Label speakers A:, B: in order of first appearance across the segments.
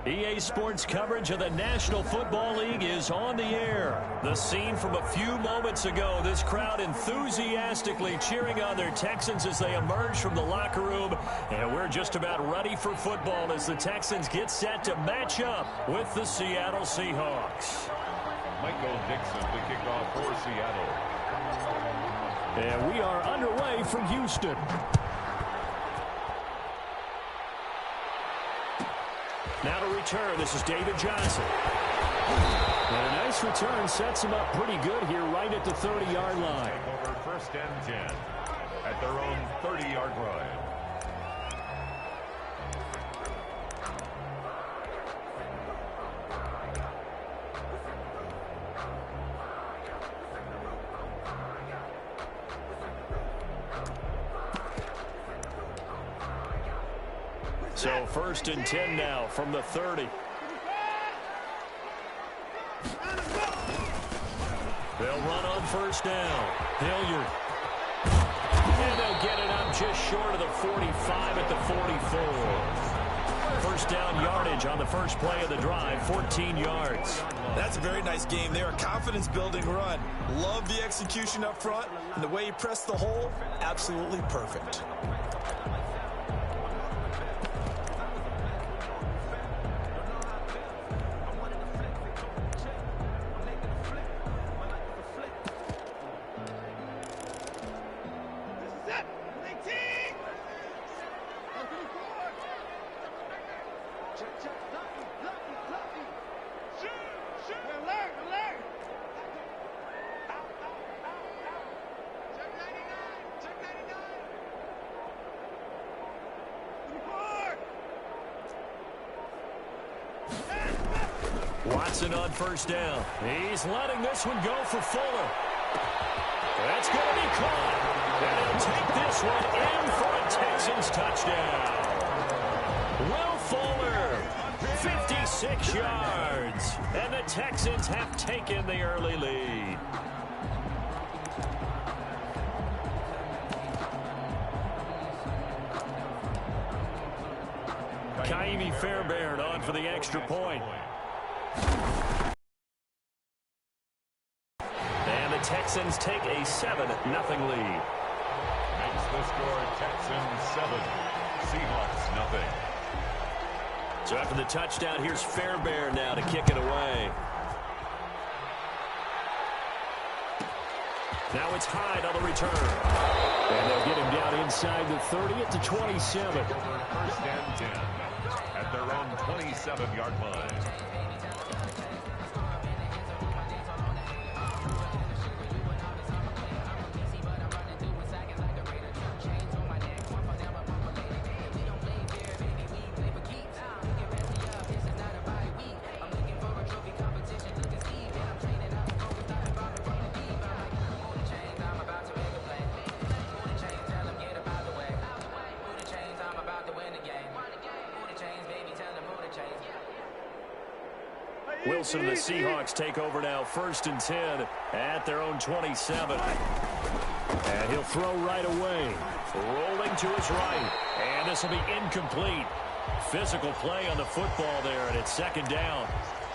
A: EA Sports coverage of the National Football League is on the air. The scene from a few moments ago, this crowd enthusiastically cheering on their Texans as they emerge from the locker room. And we're just about ready for football as the Texans get set to match up with the Seattle Seahawks.
B: Michael Dixon to kick off for Seattle.
A: And we are underway from Houston. Now to return, this is David Johnson. And a nice return sets him up pretty good here right at the 30-yard line.
B: Over 1st and 10 at their own 30-yard line.
A: So 1st and 10 now from the 30. They'll run on 1st down. Hilliard. And they'll get it up just short of the 45 at the 44. 1st down yardage on the first play of the drive, 14 yards.
C: That's a very nice game there. A confidence-building run. Love the execution up front. And the way he pressed the hole, absolutely perfect.
A: Watson on 1st down. He's letting this one go for Fuller. That's going to be caught. And he'll take this one in for a Texans touchdown. Will Fuller, 56 yards. And the Texans have taken the early lead. Kaimi Fairbairn on for the extra point. And the Texans take a 7-0 lead.
B: Makes the score Texans 7, Seahawks nothing.
A: So after the touchdown, here's Fairbairn now to kick it away. Now it's Hyde on the return. And they'll get him down inside the 30 at the 27.
B: Over 1st and 10 at their own 27-yard line.
A: Wilson and the Seahawks take over now, 1st and 10 at their own 27. And he'll throw right away. Rolling to his right. And this will be incomplete. Physical play on the football there, and it's 2nd down.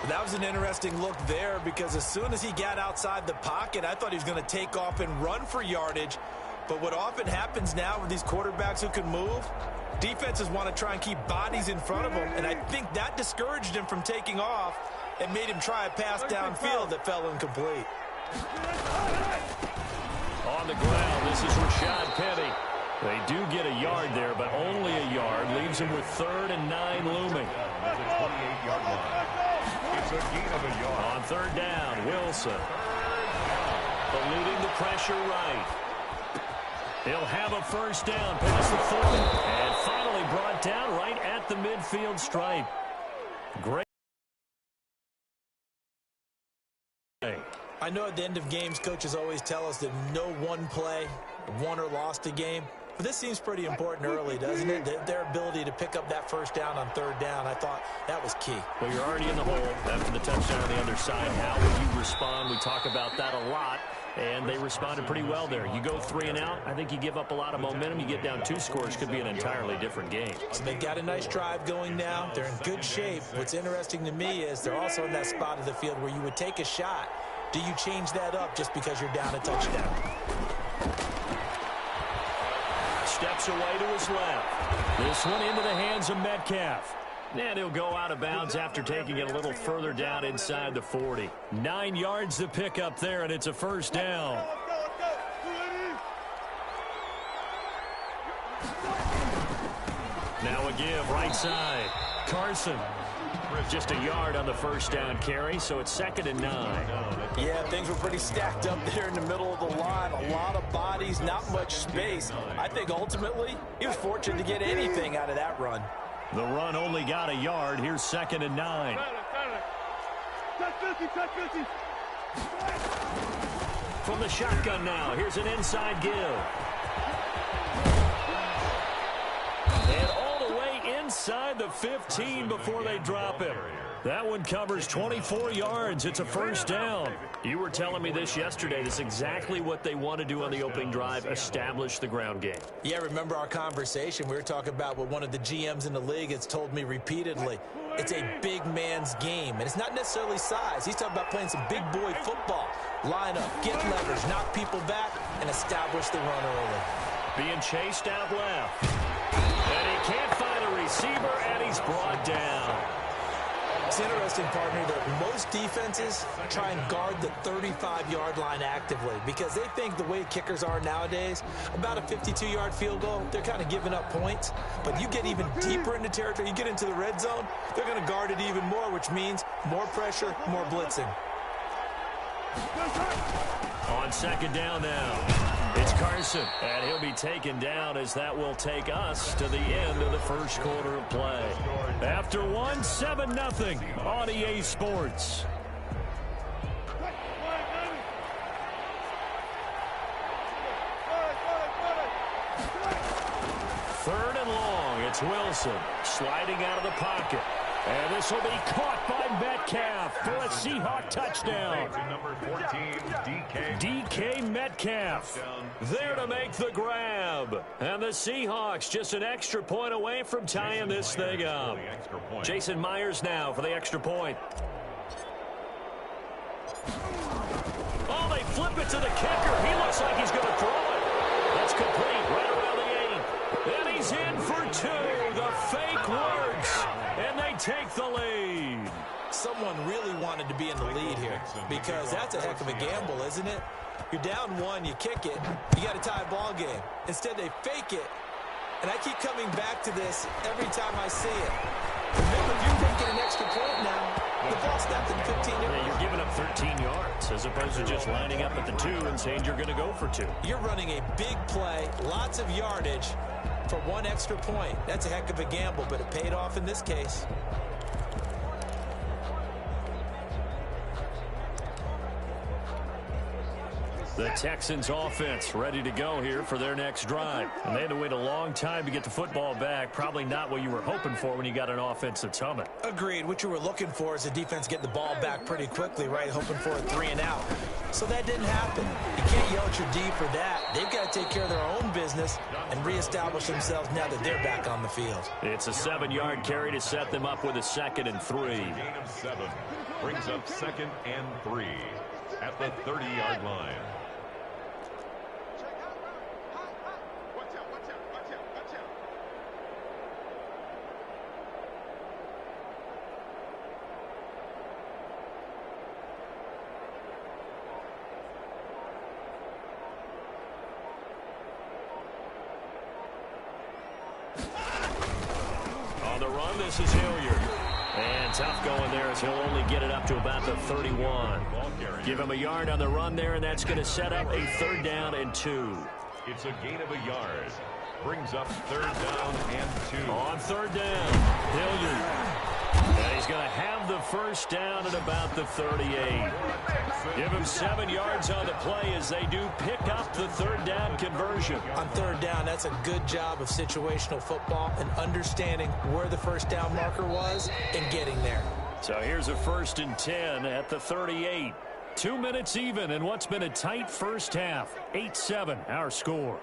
C: That was an interesting look there because as soon as he got outside the pocket, I thought he was going to take off and run for yardage. But what often happens now with these quarterbacks who can move, defenses want to try and keep bodies in front of them, and I think that discouraged him from taking off and made him try a pass downfield that fell incomplete.
A: On the ground, this is Rashad Penny. They do get a yard there, but only a yard. Leaves him with 3rd and 9 looming.
B: At the 28-yard line. It's a gain of a yard.
A: On 3rd down, Wilson. Eluding the pressure right. He'll have a 1st down past the 40. And finally brought down right at the midfield stripe. Great.
C: I know at the end of games, coaches always tell us that no one play won or lost a game. But this seems pretty important early, doesn't it? Their ability to pick up that 1st down on 3rd down, I thought that was key.
A: Well, you're already in the hole after the touchdown on the other side. How will you respond? We talk about that a lot. and they responded pretty well there. You go 3 and out, I think you give up a lot of momentum. You get down 2 scores, could be an entirely different game.
C: So they got a nice drive going now. They're in good shape. What's interesting to me is they're also in that spot of the field where you would take a shot. Do you change that up just because you're down a touchdown?
A: Steps away to his left. This one into the hands of Metcalf. And he'll go out of bounds after taking it a little further down inside the 40. 9 yards to pick up there, and it's a first down. Now a give, right side. Carson. Just a yard on the first down carry, so it's 2nd and 9.
C: Yeah, things were pretty stacked up there in the middle of the line. A lot of bodies, not much space. I think ultimately he was fortunate to get anything out of that run.
A: The run only got a yard. Here's 2nd and 9. From the shotgun now, here's an inside give. And all the way inside the 15 before they drop it. That one covers 24 yards. It's a first down. You were telling me this yesterday. This is exactly what they want to do on the opening drive, establish the ground game.
C: Yeah, remember our conversation? We were talking about what one of the GMs in the league has told me repeatedly. It's a big man's game, and it's not necessarily size. He's talking about playing some big boy football. Line up, get leverage, knock people back, and establish the run early.
A: Being chased out left. And he can't find a receiver, and he's brought down.
C: It's interesting, partner, that most defenses try and guard the 35-yard line actively because they think the way kickers are nowadays, about a 52-yard field goal, they're kind of giving up points. But you get even deeper into territory, you get into the red zone, they're going to guard it even more, which means more pressure, more blitzing.
A: On 2nd down now. It's Carson, and he'll be taken down as that will take us to the end of the first quarter of play. After 1, 7-0 on EA Sports. Third and long. It's Wilson sliding out of the pocket. And this will be caught by Metcalf for a Seahawk touchdown.
B: Number 14,
A: DK Metcalf there to make the grab. And the Seahawks just an extra point away from tying this thing up. Jason Myers now for the extra point. Oh, they flip it to the kicker. He looks like he's going to throw it. That's complete right around the 8. And he's in for 2. The fake works. And they take the lead.
C: Someone really wanted to be in the lead here because that's a heck of a gamble, isn't it? You're down 1, you kick it, you got a tie ball game. Instead, they fake it. And I keep coming back to this every time I see it. Remember, if you're taking an extra point now, the ball's snapped in 15 yards.
A: Yeah, you're giving up 13 yards as opposed to just lining up at the 2 and saying you're going to go for 2.
C: You're running a big play, lots of yardage for 1 extra point. That's a heck of a gamble, but it paid off in this case.
A: The Texans offense ready to go here for their next drive. And they had to wait a long time to get the football back. Probably not what you were hoping for when you got an offense that's humming.
C: Agreed. What you were looking for is the defense getting the ball back pretty quickly, right? Hoping for a 3 and out. So that didn't happen. You can't yell at your D for that. They've got to take care of their own business and reestablish themselves now that they're back on the field.
A: It's a 7-yard carry to set them up with a 2nd and 3.
B: Gain of 7 brings up 2nd and 3 at the 30-yard line.
A: This is Hilliard. And tough going there as he'll only get it up to about the 31. Give him a yard on the run there, and that's going to set up a 3rd down and 2.
B: It's a gain of a yard. Brings up 3rd down and 2.
A: On 3rd down, Hilliard. And he's going to have the first down at about the 38. Give him 7 yards on the play as they do pick up the 3rd down conversion.
C: On 3rd down, that's a good job of situational football and understanding where the first down marker was and getting there.
A: So here's a 1st and 10 at the 38. 2 minutes even in what's been a tight first half. 8-7, our score.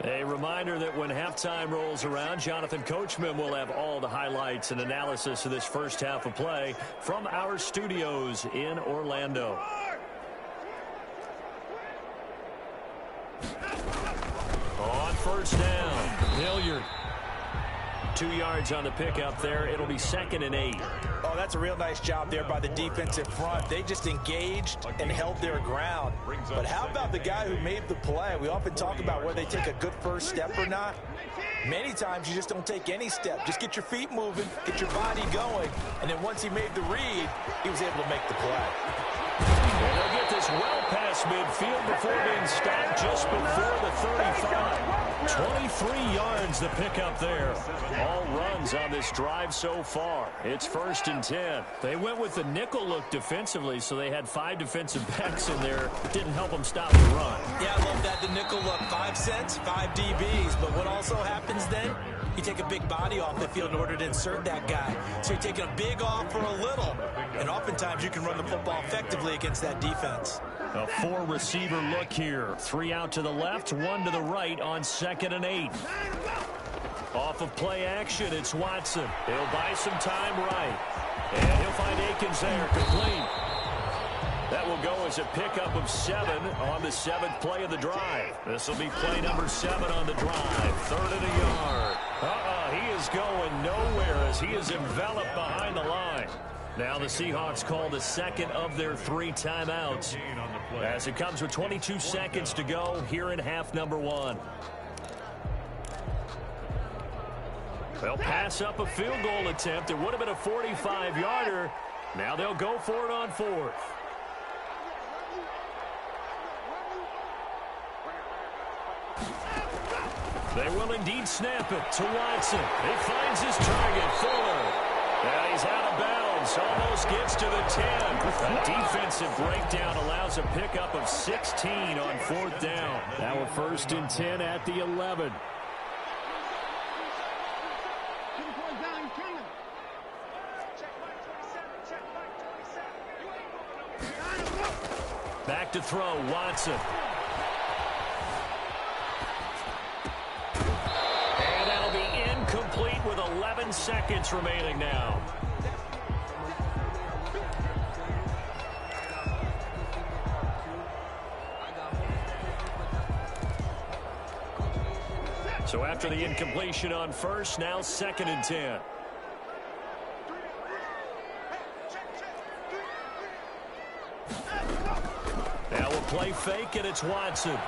A: A reminder that when halftime rolls around, Jonathan Coachman will have all the highlights and analysis of this first half of play from our studios in Orlando. On first down, Hilliard. 2 yards on the pickup there. It'll be 2nd and 8.
C: Oh, that's a real nice job there by the defensive front. They just engaged and held their ground. But how about the guy who made the play? We often talk about whether they take a good first step or not. Many times you just don't take any step. Just get your feet moving, get your body going, and then once he made the read, he was able to make the play.
A: And they'll get this well past midfield before being stopped just before the 35. 23 yards the pickup there. All runs on this drive so far. It's 1st and 10. They went with the nickel look defensively, so they had 5 defensive backs in there. Didn't help them stop the run.
C: Yeah, I love that, the nickel look. 5 cents, 5 DBs. But what also happens then? You take a big body off the field in order to insert that guy. So you're taking a big off for a little. And oftentimes you can run the football effectively against that defense.
A: A 4-receiver look here. 3 out to the left, 1 to the right on 2nd and 8. Off of play action, it's Watson. He'll buy some time right. And he'll find Akins there, complete. That will go as a pickup of 7 on the 7th play of the drive. This will be play number 7 on the drive. 3rd and a yard. He is going nowhere as he is enveloped behind the line. Now the Seahawks call the 2nd of their 3 timeouts as it comes with 22 seconds to go here in half number 1. They'll pass up a field goal attempt. It would have been a 45-yarder. Now they'll go for it on 4th. They will indeed snap it to Watson. He finds his target, Fuller. And he's out of bounds. Almost gets to the 10. A defensive breakdown allows a pickup of 16 on 4th down. Now a 1st and 10 at the 11. Back to throw, Watson. And that'll be incomplete with 11 seconds remaining now. So after the incompletion on 1st, now 2nd and 10. Now a play fake, and it's Watson.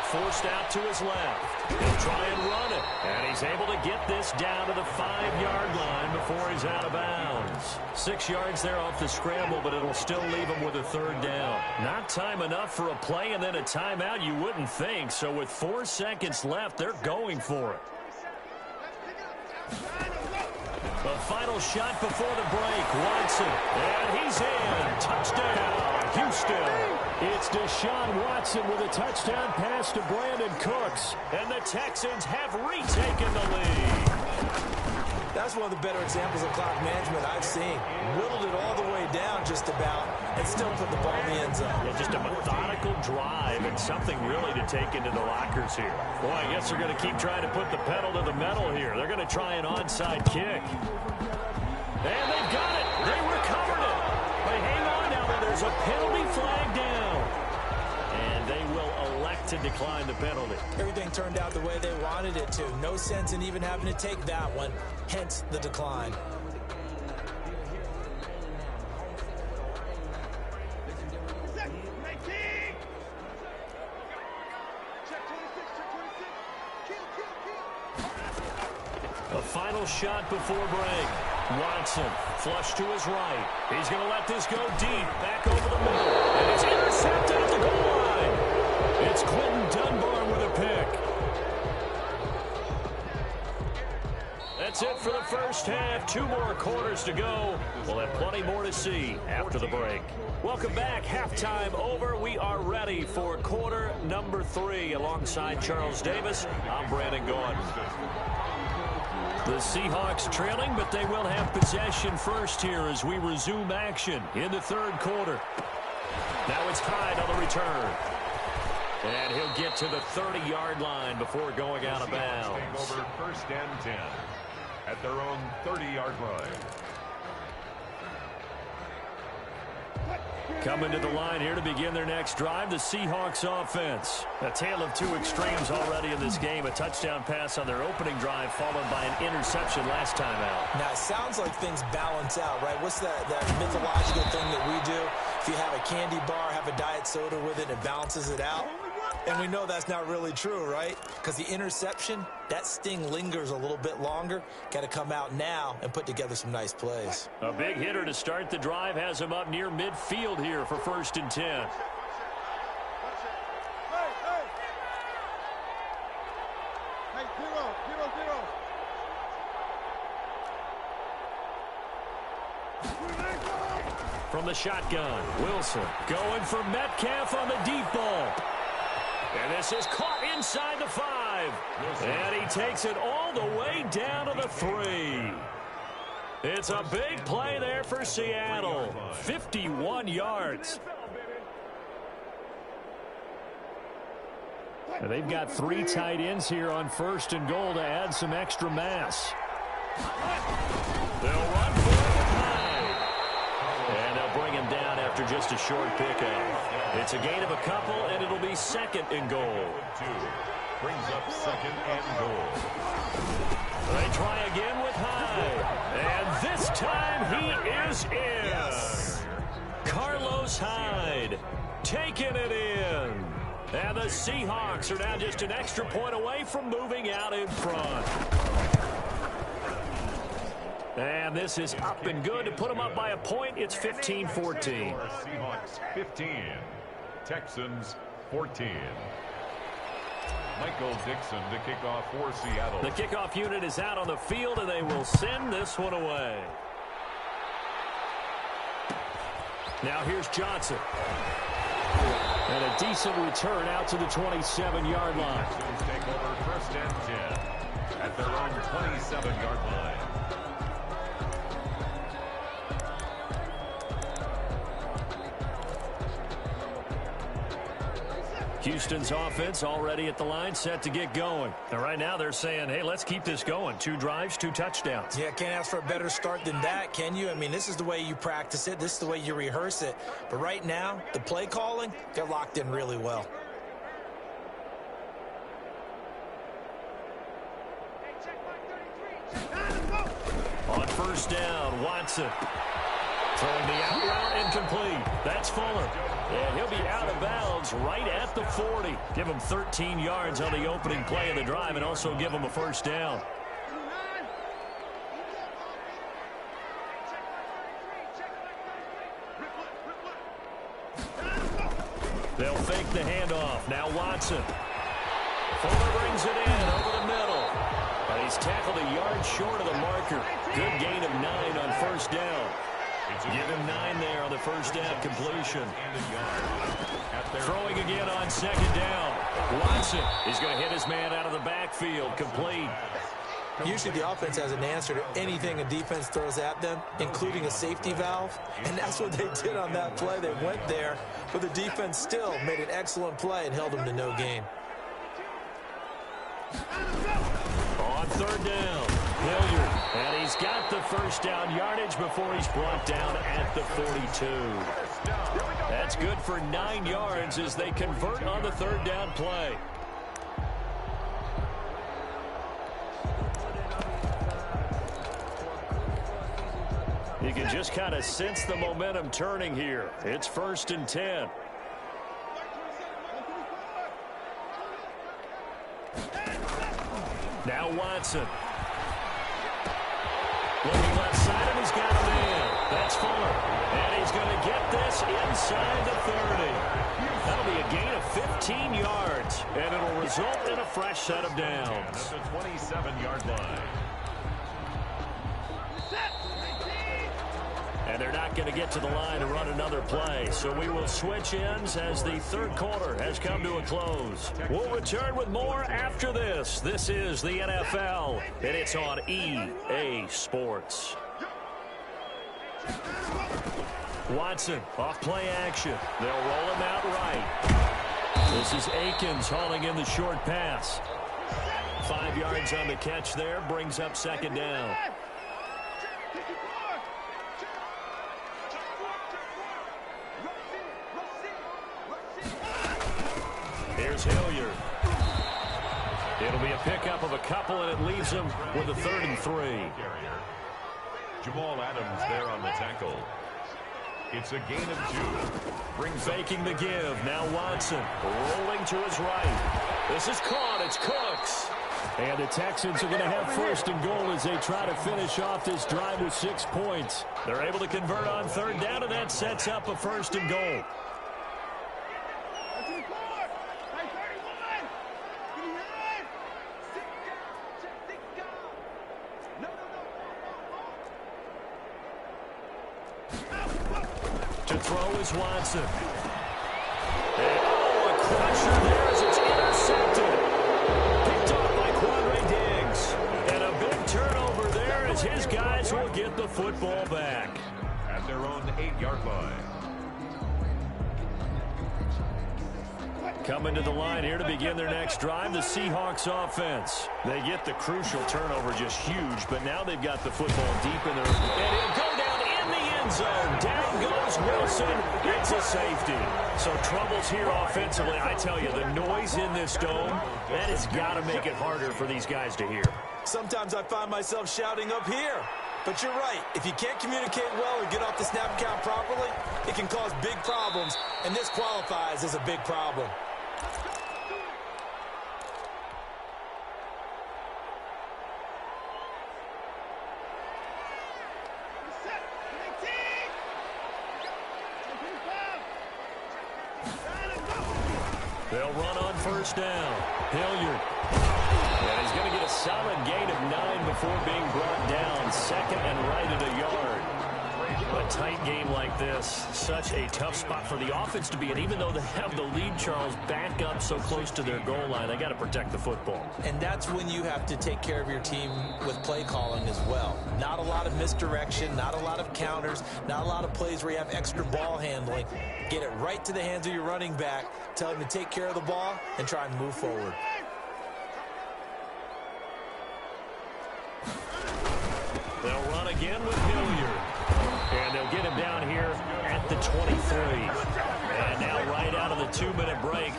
A: Forced out to his left. He'll try and run it. And he's able to get this down to the 5-yard line before he's out of bounds. 6 yards there off the scramble, but it'll still leave him with a 3rd down. Not time enough for a play and then a timeout, you wouldn't think. So with 4 seconds left, they're going for it. The final shot before the break. Watson. And he's in. Touchdown, Houston. It's Deshaun Watson with a touchdown pass to Brandon Cooks. And the Texans have retaken the lead.
C: That's one of the better examples of clock management I've seen. Whittled it all the way down just about and still put the ball in the end zone.
A: Yeah, just a methodical drive and something really to take into the lockers here. Boy, I guess they're going to keep trying to put the pedal to the metal here. They're going to try an onside kick. And they've got it. They recovered it. But hang on now. There's a penalty flag down. And they will elect to decline the penalty.
C: Everything turned out the way they wanted it to. No sense in even having to take that one. Hence the decline.
A: The final shot before break. Watson, flush to his right. He's going to let this go deep, back over the middle. And it's intercepted at the goal line. It's Quentin Dunbar with a pick. That's it for the first half. 2 more quarters to go. We'll have plenty more to see after the break. Welcome back. Halftime over. We are ready for quarter number 3. Alongside Charles Davis, I'm Brandon Gordon. The Seahawks trailing, but they will have possession first here as we resume action in the third quarter. Now it's Hyde on the return. And he'll get to the 30-yard line before going out of bounds.
B: Take over first and 10 at their own 30-yard line.
A: Coming to the line here to begin their next drive, the Seahawks offense. A tale of two extremes already in this game. A touchdown pass on their opening drive followed by an interception last time out.
C: Now, it sounds like things balance out, right? What's that mythological thing that we do? If you have a candy bar, have a diet soda with it, it balances it out. And we know that's not really true, right? Because the interception, that sting lingers a little bit longer. Got to come out now and put together some nice plays.
A: A big hitter to start the drive has him up near midfield here for first and 10. From the shotgun, Wilson going for Metcalf on the deep ball. And this is caught inside the 5. And he takes it all the way down to the 3. It's a big play there for Seattle. 51 yards. And they've got 3 tight ends here on first and goal to add some extra mass. They'll run for it with Hyde. And they'll bring him down after just a short pickup. It's a gain of a couple, and it'll be second and goal.
B: 2 brings up second and goal.
A: They try again with Hyde. And this time he is in.
C: Yes.
A: Carlos Hyde taking it in. And the Seahawks are now just an extra point away from moving out in front. And this is up and good to put them up by a point. It's 15-14.
B: Seahawks 15. Texans 14. Michael Dixon to kick off for Seattle.
A: The kickoff unit is out on the field, and they will send this one away. Now here's Johnson. And a decent return out to the 27-yard line.
B: Texans take over first and 10 at their own 27-yard line.
A: Houston's offense already at the line, set to get going. And right now they're saying, hey, let's keep this going. 2 drives, 2 touchdowns.
C: Yeah, can't ask for a better start than that, can you? I mean, this is the way you practice it. This is the way you rehearse it. But right now, the play calling, they're locked in really well.
A: On first down, Watson. Throwing the out route incomplete. That's Fuller. And he'll be out of bounds right at the 40. Give him 13 yards on the opening play of the drive and also give him a first down. They'll fake the handoff. Now Watson. Fuller brings it in over the middle. And he's tackled a yard short of the marker. Good gain of 9 on first down. Give him 9 there on the first down completion. Throwing again on second down. Watson is going to hit his man out of the backfield. Complete.
C: Usually the offense has an answer to anything a defense throws at them, including a safety valve. And that's what they did on that play. They went there, but the defense still made an excellent play and held them to no gain.
A: On third down, Hilliard. And he's got the first down yardage before he's brought down at the 42. That's good for 9 yards as they convert on the third down play. You can just kind of sense the momentum turning here. It's first and 10. Now Watson. Looking left side, and he's got a man. That's Fuller. And he's going to get this inside the 30. That'll be a gain of 15 yards. And it'll result in a fresh set of downs.
B: At the 27-yard line.
A: And they're not going to get to the line to run another play. So we will switch ends as the third quarter has come to a close. We'll return with more after this. This is the NFL, and it's on EA Sports. Watson, off play action. They'll roll him out right. This is Akins hauling in the short pass. 5 yards on the catch there, brings up second down. Here's Hilliard. It'll be a pickup of a couple, and it leaves him with a 3rd and 3.
B: Jamal Adams there on the tackle. It's a gain of 2.
A: Faking the give. Now Watson rolling to his right. This is caught. It's Cooks. And the Texans are going to have 1st and goal as they try to finish off this drive with 6 points. They're able to convert on 3rd down, and that sets up a 1st and goal. To throw is Watson. And, a crusher there as it's intercepted. Picked off by Quandre Diggs. And a big turnover there as his guys will get the football back.
B: At their own 8-yard line.
A: Coming to the line here to begin their next drive, the Seahawks offense. They get the crucial turnover, just huge, but now they've got the football deep in their... And he'll go down in the end zone. Down goes Wilson. It's a safety. So troubles here offensively. I tell you, the noise in this dome, that has got to make it harder for these guys to hear.
C: Sometimes I find myself shouting up here. But you're right. If you can't communicate well or get off the snap count properly, it can cause big problems, and this qualifies as a big problem.
A: They'll run on 1st down. Hilliard. And he's going to get a solid gain of 9 before being brought down. 2nd and right at a yard. A tight game like this, such a tough spot for the offense to be in. Even though they have the lead, Charles, back up so close to their goal line, they got to protect the football.
C: And that's when you have to take care of your team with play calling as well. Not a lot of misdirection, not a lot of counters, not a lot of plays where you have extra ball handling. Get it right to the hands of your running back, tell him to take care of the ball, and try and move forward.
A: They'll run again with Hilliard. And they'll get him down here at the 23. And now right out of the 2-minute break,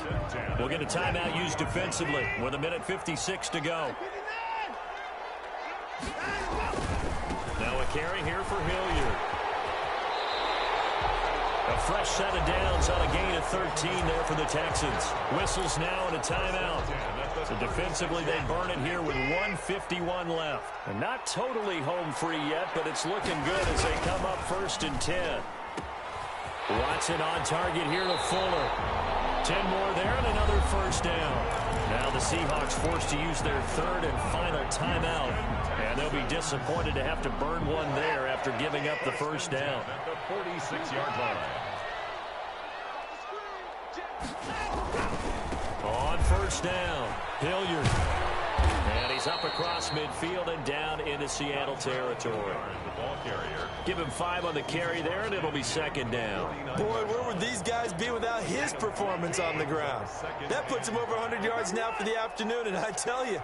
A: we'll get a timeout used defensively with 1:56 to go. Now a carry here for Hilliard. A fresh set of downs on a gain of 13 there for the Texans. Whistles now and a timeout. So defensively, they burn it here with 1:51 left. And not totally home free yet, but it's looking good as they come up 1st and 10. Watson on target here to Fuller. 10 more there and another 1st down. Now the Seahawks forced to use their 3rd and final timeout. And they'll be disappointed to have to burn one there after giving up the 1st down.
B: At the 46-yard line.
A: On 1st down, Hilliard. And he's up across midfield and down into Seattle territory.
B: The ball carrier.
A: Give him 5 on the carry there, and it'll be 2nd down.
C: Boy, where would these guys be without his performance on the ground? That puts him over 100 yards now for the afternoon, and I tell you,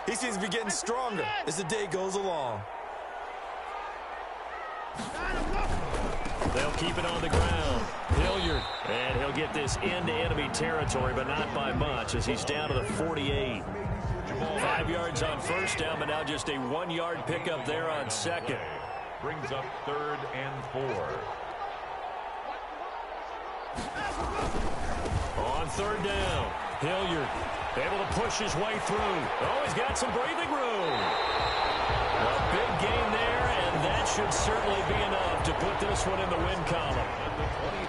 C: he seems to be getting stronger as the day goes along.
A: They'll keep it on the ground. Hilliard, and he'll get this into enemy territory, but not by much as he's down to the 48. 5 yards on 1st down, but now just a 1-yard pickup there on 2nd.
B: Brings up 3rd and 4.
A: On 3rd down, Hilliard able to push his way through. Oh, he's got some breathing room. A big gain there, and that should certainly be enough to put this one in the win column.
B: At the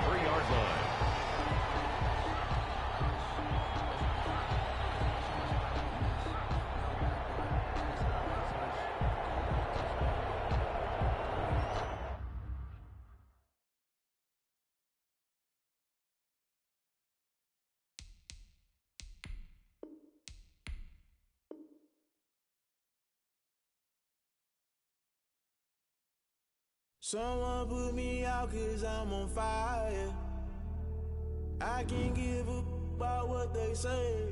B: 23-yard line.
D: Someone put me out 'cause I'm on fire. I can't give a about what they say.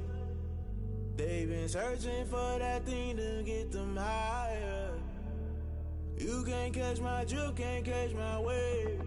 D: They've been searching for that thing to get them higher. You can't catch my drift, can't catch my wave.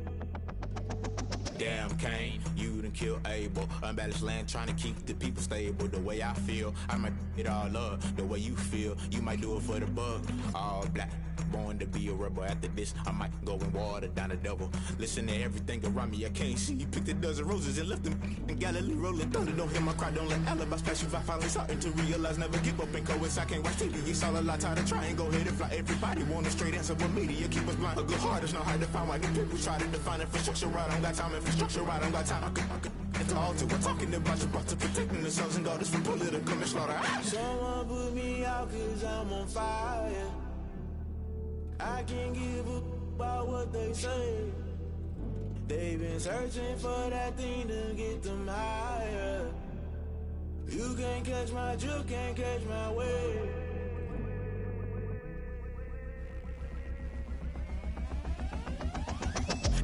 E: Damn Kane, you done killed Abel. Unbalanced land trying to keep the people stable. The way I feel, I might it all up. The way you feel, you might do it for the bug. All black, born to be a rebel. After this, I might go and water down the devil. Listen to everything around me, I can't see. You picked a dozen roses and left them in Galilee rolling thunder. Don't hear my cry, don't let alibis pass you. I finally starting to realize, never give up and coast. I can't watch TV, it's all a lot, tired of trying. Go ahead and fly. Everybody want a straight answer, but media keep us blind. A good heart is not hard to find. Why do people try to define infrastructure right? I don't got time, infrastructure right, I don't got time. I could it's all to we're talking about your to protecting the sons and daughters from political and slaughter.
D: Someone put me out 'cause I'm on fire. I can't give a about what they say. They've been searching for that thing to get them higher. You can't catch my drift, can't catch my wave.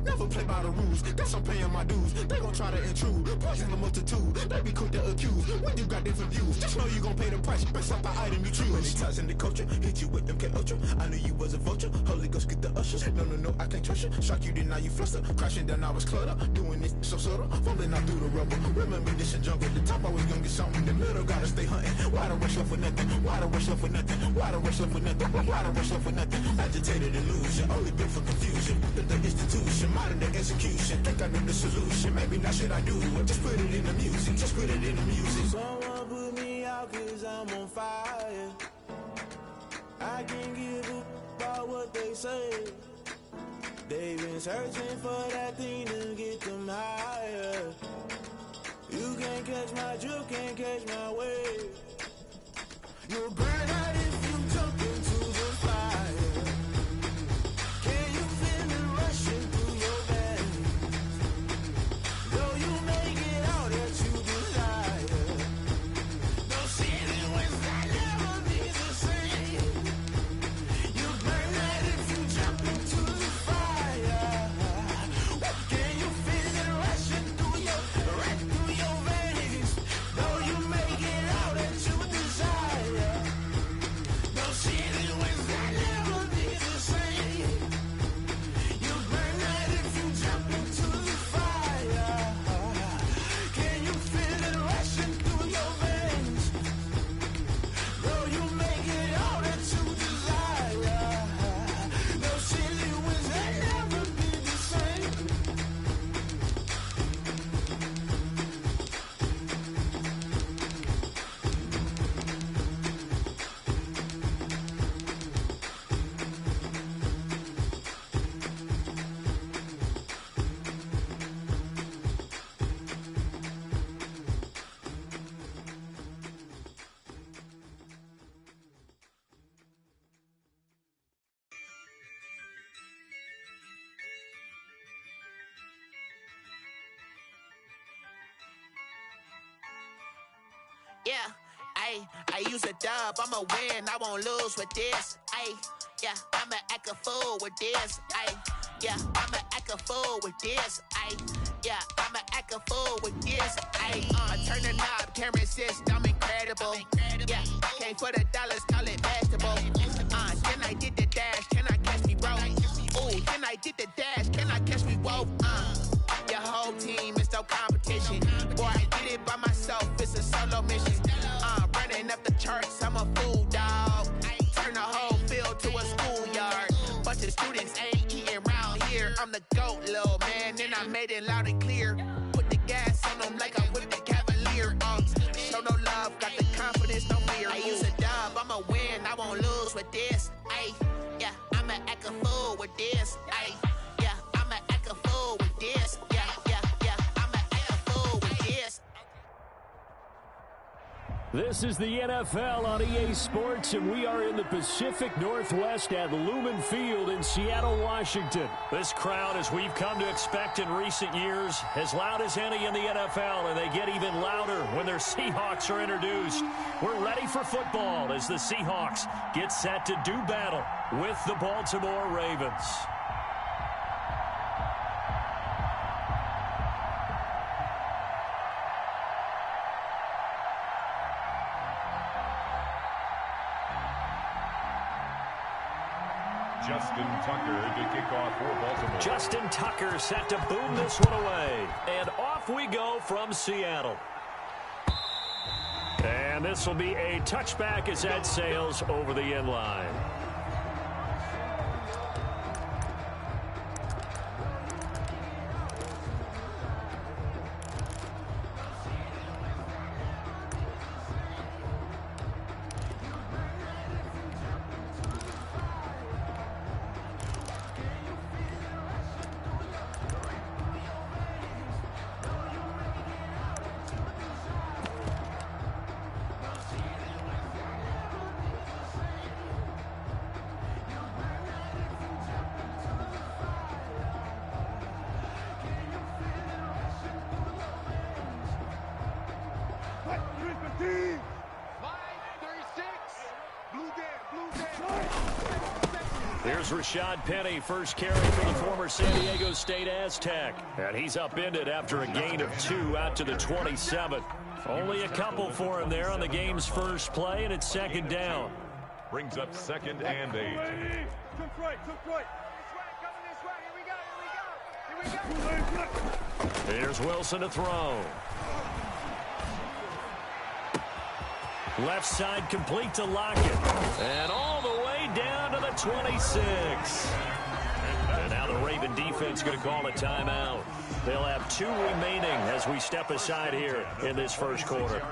E: Never play by the rules, guess I'm paying my dues. They gon' try to intrude, poison the multitude. They be quick to accuse, when you got different views. Just know you gon' pay the price, based off the item you choose. Many ties in the culture, hit you with them K-Ultra. I knew you was a vulture, Holy Ghost get the ushers. No, I can't trust you. Shock you, then now you fluster. Crashing down, I was cluttered. Doing this so subtle, falling out through the rubble. Remember this a jungle, the top always gonna get something. In the middle, gotta stay hunting. Why the rush left for nothing? Why the rush left for nothing? Why the rush left for nothing? Why the rush left for nothing? Agitated illusion, only built for confusion. The institution, modern day execution. Think I know the solution, maybe not should I do it. Just put it in the music, just put it in the music.
D: Someone put me out 'cause I'm on fire. I can't give a about what they say. They've been searching for that thing to get them higher. You can't catch my drift, can't catch my wave. You'll burn out if you jump into the fire. Can you feel it rushing through your veins? Though you make it out that you desire. No ceiling wins that never be the same. You burn out if you jump into the fire. Can you feel it rushing through your veins? Though you make it out that you desire. No ceiling wins that never be the same. You burn out if you jump into the fire. Can you feel it rushing through your veins? Though you make it all that you desire. No silly wins that never be the same.
F: Yeah, I use a dub, I'ma win, I won't lose with this. Yeah, I'ma act a fool with this. Yeah, I'ma act a fool with this. Yeah, I'ma act a fool with this. I turn the knob, camera assist, I'm incredible. Yeah, came for the dollars, call it vegetable. Then I did the dash, can I catch me, bro? Ooh, then I did the dash, can I catch me, whoa? Your whole team is no competition. Boy, I did it by myself, it's a solo mission. Running up the charts, I'm a fool, dog. Turn the whole field to a schoolyard. Bunch of students ain't eating round here. I'm the GOAT, little man, and I made it loud and clear. Put the gas on them like I whipped the Cavalier. Show no love, got the confidence, no fear. I use a dub, I'ma win, I won't lose with this. Yeah, I'ma act a fool with this. Yeah, I'ma act a fool with this. Yeah, I'ma act a fool with this.
A: This is the NFL on EA Sports, and we are in the Pacific Northwest at Lumen Field in Seattle, Washington. This crowd, as we've come to expect in recent years, as loud as any in the NFL, and they get even louder when their Seahawks are introduced. We're ready for football as the Seahawks get set to do battle with the Baltimore Ravens.
B: Justin Tucker to kick off for Baltimore.
A: Justin Tucker set to boom this one away. And off we go from Seattle. And this will be a touchback as that sails over the end line. Here's Rashad Penny, first carry for the former San Diego State Aztec. And he's upended after a gain of 2 out to the 27. Only a couple for him there on the game's first play, and it's second down.
B: Brings up 2nd and 8.
A: Here's Wilson to throw. Left side complete to Lockett. And all the way down to the 26. And now the Raven defense going to call a timeout. They'll have 2 remaining as we step aside here in this first quarter.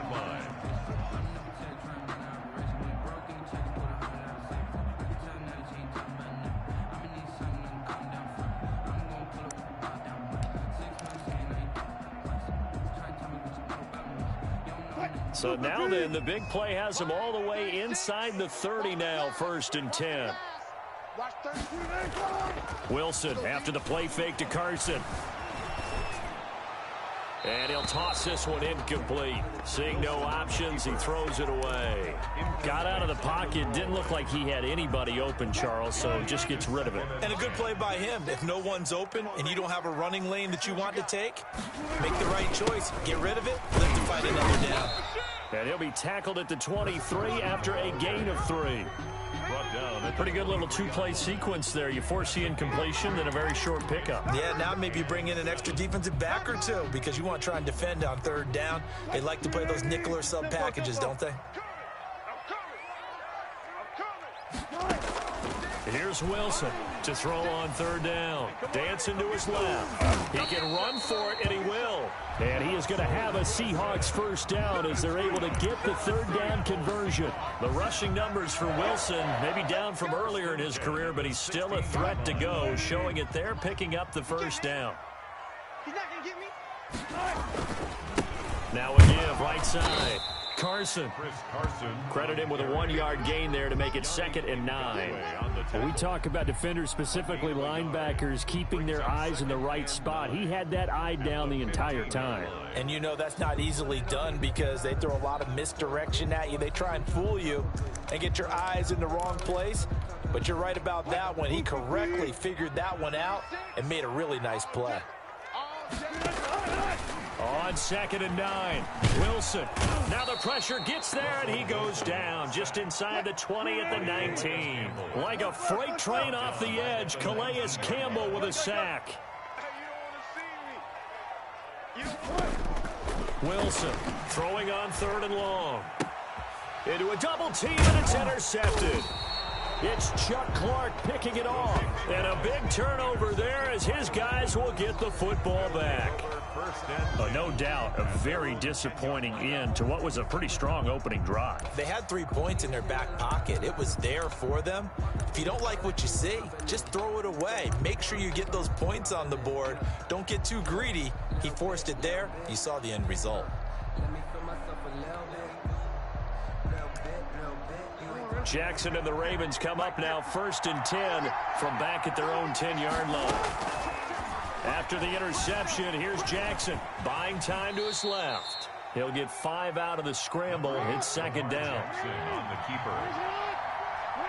A: So now then, the big play has him all the way inside the 30 now, 1st and 10. Wilson after the play fake to Carson. And he'll toss this one incomplete. Seeing no options, he throws it away. Got out of the pocket. Didn't look like he had anybody open, Charles, so just gets rid of it.
C: And a good play by him. If no one's open and you don't have a running lane that you want to take, make the right choice. Get rid of it. Live to fight another down.
A: And he'll be tackled at the 23 after a gain of 3. Brought down. A pretty good little 2-play sequence there. You force the incompletion, then a very short pickup.
C: Yeah, now maybe you bring in an extra defensive back or 2 because you want to try and defend on 3rd down. They like to play those nickel or sub packages, don't they?
A: Here's Wilson to throw on 3rd down. Dancing to his left. He can run for it, and he will. And he is going to have a Seahawks first down as they're able to get the 3rd down conversion. The rushing numbers for Wilson, maybe down from earlier in his career, but he's still a threat to go, showing it there, picking up the first down.
G: He's not going to get me.
A: Now a give, right side. Carson. Credit him with a 1-yard gain there to make it 2nd and 9. When we talk about defenders, specifically linebackers, keeping their eyes in the right spot, he had that eye down the entire time.
C: And you know that's not easily done because they throw a lot of misdirection at you. They try and fool you and get your eyes in the wrong place. But you're right about that one. He correctly figured that one out and made a really nice play.
A: On 2nd and 9, Wilson. Now the pressure gets there, and he goes down just inside the 20 at the 19. Like a freight train off the edge, Calais Campbell with a sack. Wilson throwing on 3rd and long. Into a double team, and it's intercepted. It's Chuck Clark picking it off. And a big turnover there as his guys will get the football back. No doubt a very disappointing end to what was a pretty strong opening drive.
C: They had 3 points in their back pocket. It was there for them. If you don't like what you see, just throw it away. Make sure you get those points on the board. Don't get too greedy. He forced it there. You saw the end result.
A: Jackson and the Ravens come up now 1st and 10 from back at their own 10-yard line. After the interception, here's Jackson buying time to his left. He'll get 5 out of the scramble. It's 2nd down.
B: On the keeper.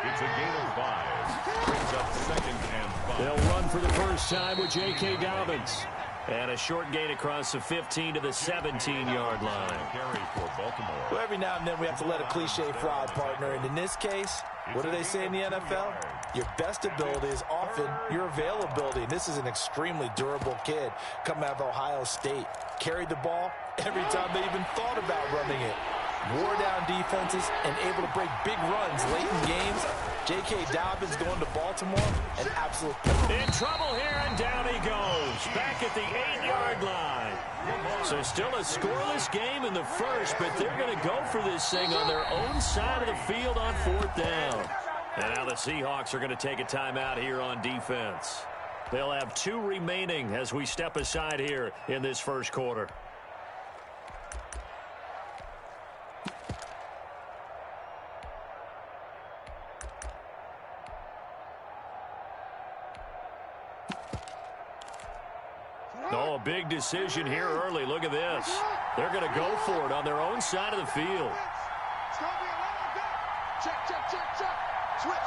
B: It's a gain of 5. Brings up 2nd and 5.
A: They'll run for the first time with J.K. Dobbins. And a short gain across the 15 to the 17-yard line.
B: Carry for Baltimore.
C: Well, every now and then we have to let a cliche fly, partner. And in this case, what do they say in the NFL? Your best ability is often your availability. And this is an extremely durable kid coming out of Ohio State. Carried the ball every time they even thought about running it. Wore down defenses and able to break big runs late in games. J.K. Dobbins going to Baltimore, an absolute...
A: In trouble here, and down he goes. Back at the 8-yard line. So still a scoreless game in the first, but they're going to go for this thing on their own side of the field on 4th down. And now the Seahawks are going to take a timeout here on defense. They'll have 2 remaining as we step aside here in this first quarter. Oh, a big decision here early. Look at this. They're going to go for it on their own side of the field.
G: It's going to be a run. Check, check, check, check. Switch.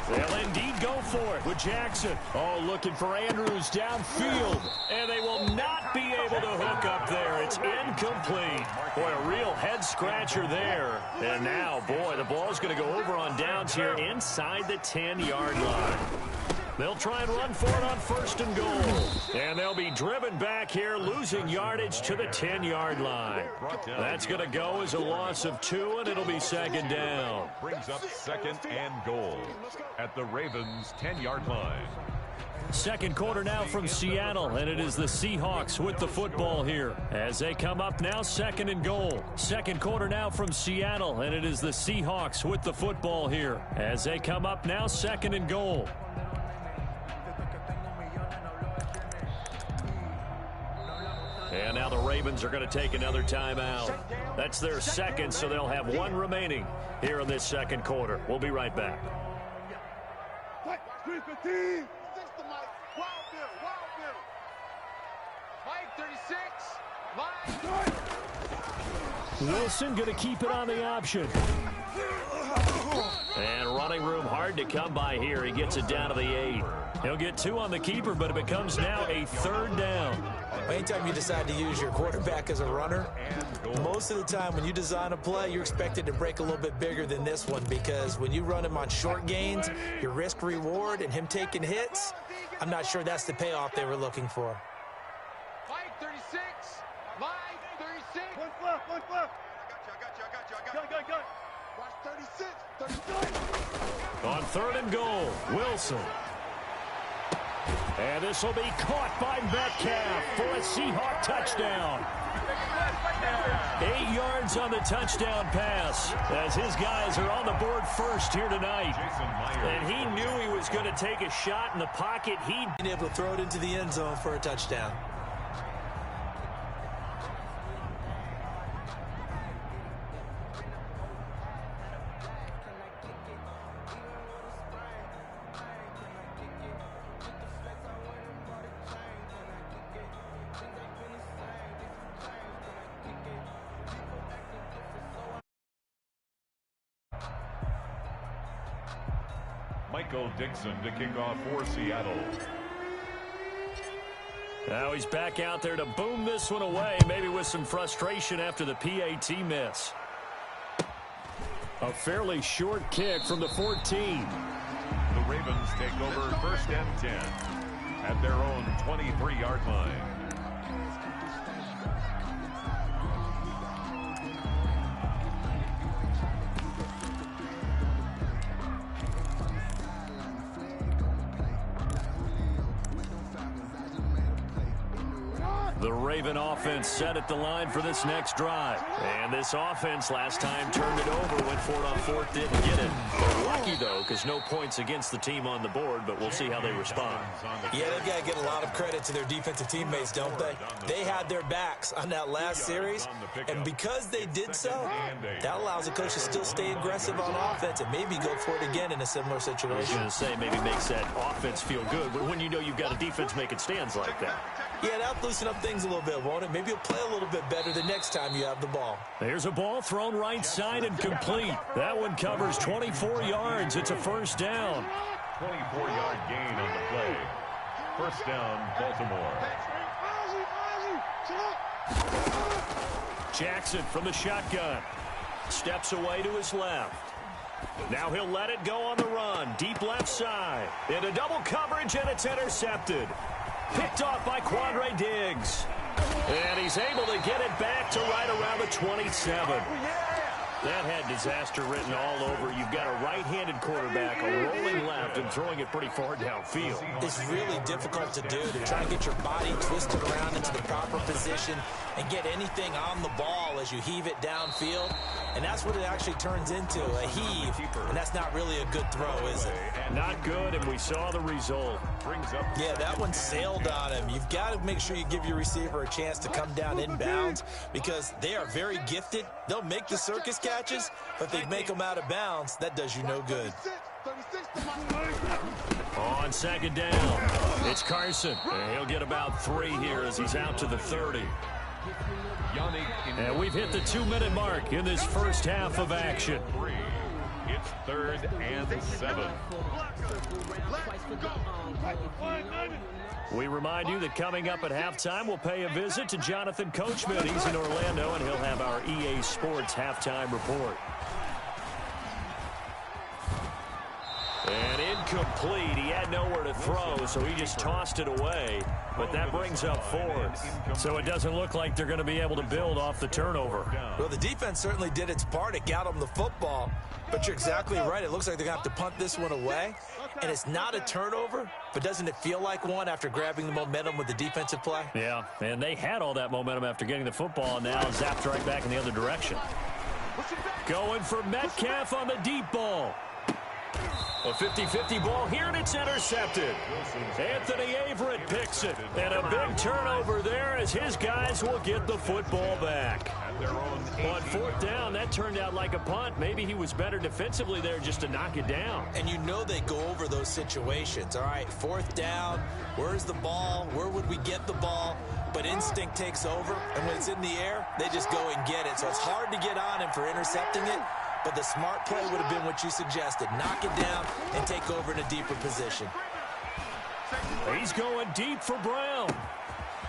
A: They'll indeed go for it with Jackson. Oh, looking for Andrews downfield. And they will not be able to hook up there. It's incomplete. Boy, a real head-scratcher there. And now, boy, the ball's going to go over on downs here inside the 10-yard line. They'll try and run for it on 1st and goal. And they'll be driven back here, losing yardage to the 10-yard line. That's going to go as a loss of 2, and it'll be 2nd down.
B: Brings up 2nd and goal at the Ravens' 10-yard line.
A: Second quarter now from Seattle, and it is the Seahawks with the football here. As they come up now, 2nd and goal. Second quarter now from Seattle, and it is the Seahawks with the football here. As they come up now, 2nd and goal. And now the Ravens are going to take another timeout. That's their second, so they'll have 1 remaining here in this second quarter. We'll be right back. Wilson going to keep it on the option. And running room hard to come by here. He gets it down to the 8. He'll get 2 on the keeper, but it becomes now a 3rd down.
C: Anytime you decide to use your quarterback as a runner, most of the time when you design a play, you're expected to break a little bit bigger than this one, because when you run him on short gains, your risk-reward and him taking hits, I'm not sure that's the payoff they were looking for.
G: Mike 36. Mike 36. One flip, one flip. I got you. Watch 36. 36.
A: On 3rd and goal, Wilson. And this will be caught by Metcalf for a Seahawk touchdown. 8 yards on the touchdown pass as his guys are on the board first here tonight. And he knew he was going to take a shot in the pocket. He'd
C: been able to throw it into the end zone for a touchdown.
B: Michael Dixon to kick off for Seattle.
A: Now he's back out there to boom this one away, maybe with some frustration after the PAT miss. A fairly short kick from the 14.
B: The Ravens take over 1st and 10 at their own 23-yard line.
A: The Raven offense set at the line for this next drive. And this offense last time turned it over, went for it on 4th, didn't get it. They're lucky, though, because no points against the team on the board, but we'll see how they respond.
C: Yeah, they've got to get a lot of credit to their defensive teammates, don't they? They had their backs on that last series, and because they did so, that allows the coach to still stay aggressive on offense and maybe go for it again in a similar situation.
A: I was going to say, maybe makes that offense feel good, but when you know you've got a defense making stands like that.
C: Yeah, that'll loosen up things a little bit, won't it? Maybe you'll play a little bit better the next time you have the ball.
A: There's a ball thrown right side and complete. That one covers 24 yards. It's a 1st down.
B: 24-yard gain on the play. 1st down, Baltimore.
A: Jackson from the shotgun. Steps away to his left. Now he'll let it go on the run. Deep left side. Into double coverage, and it's intercepted. Picked off by Quandre Diggs. And he's able to get it back to right around the 27. That had disaster written all over. You've got a right-handed quarterback, a rolling left, and throwing it pretty far downfield.
C: It's really difficult to do, to try and get your body twisted around into the proper position and get anything on the ball as you heave it downfield. And that's what it actually turns into, a heave. And that's not really a good throw, is it?
A: Not good, and we saw the result.
C: Yeah, that one sailed on him. You've got to make sure you give your receiver a chance to come down inbounds because they are very gifted. They'll make the circus catches, but if they make them out of bounds, that does you no good.
A: On second down, it's Carson. And he'll get about 3 here as he's out to the 30. And we've hit the 2-minute mark in this first half of action.
B: It's 3rd and 7.
A: We remind you that coming up at halftime, we'll pay a visit to Jonathan Coachman. He's in Orlando, and he'll have our EA Sports halftime report. And incomplete. He had nowhere to throw, so he just tossed it away. But that brings up 4th. So it doesn't look like they're going to be able to build off the turnover.
C: Well, the defense certainly did its part. It got them the football. But you're exactly right. It looks like they're going to have to punt this one away. And it's not a turnover, but doesn't it feel like one after grabbing the momentum with the defensive play?
A: Yeah, and they had all that momentum after getting the football, and now zapped right back in the other direction. Going for Metcalf on the deep ball. A 50-50 ball here, and it's intercepted. Anthony Averett picks it. And a big turnover there as his guys will get the football back. On 4th down, that turned out like a punt. Maybe he was better defensively there just to knock it down.
C: And you know they go over those situations. All right, 4th down, where's the ball? Where would we get the ball? But instinct takes over, and when it's in the air, they just go and get it. So it's hard to get on him for intercepting it. But the smart play would have been what you suggested. Knock it down and take over in a deeper position.
A: He's going deep for Brown.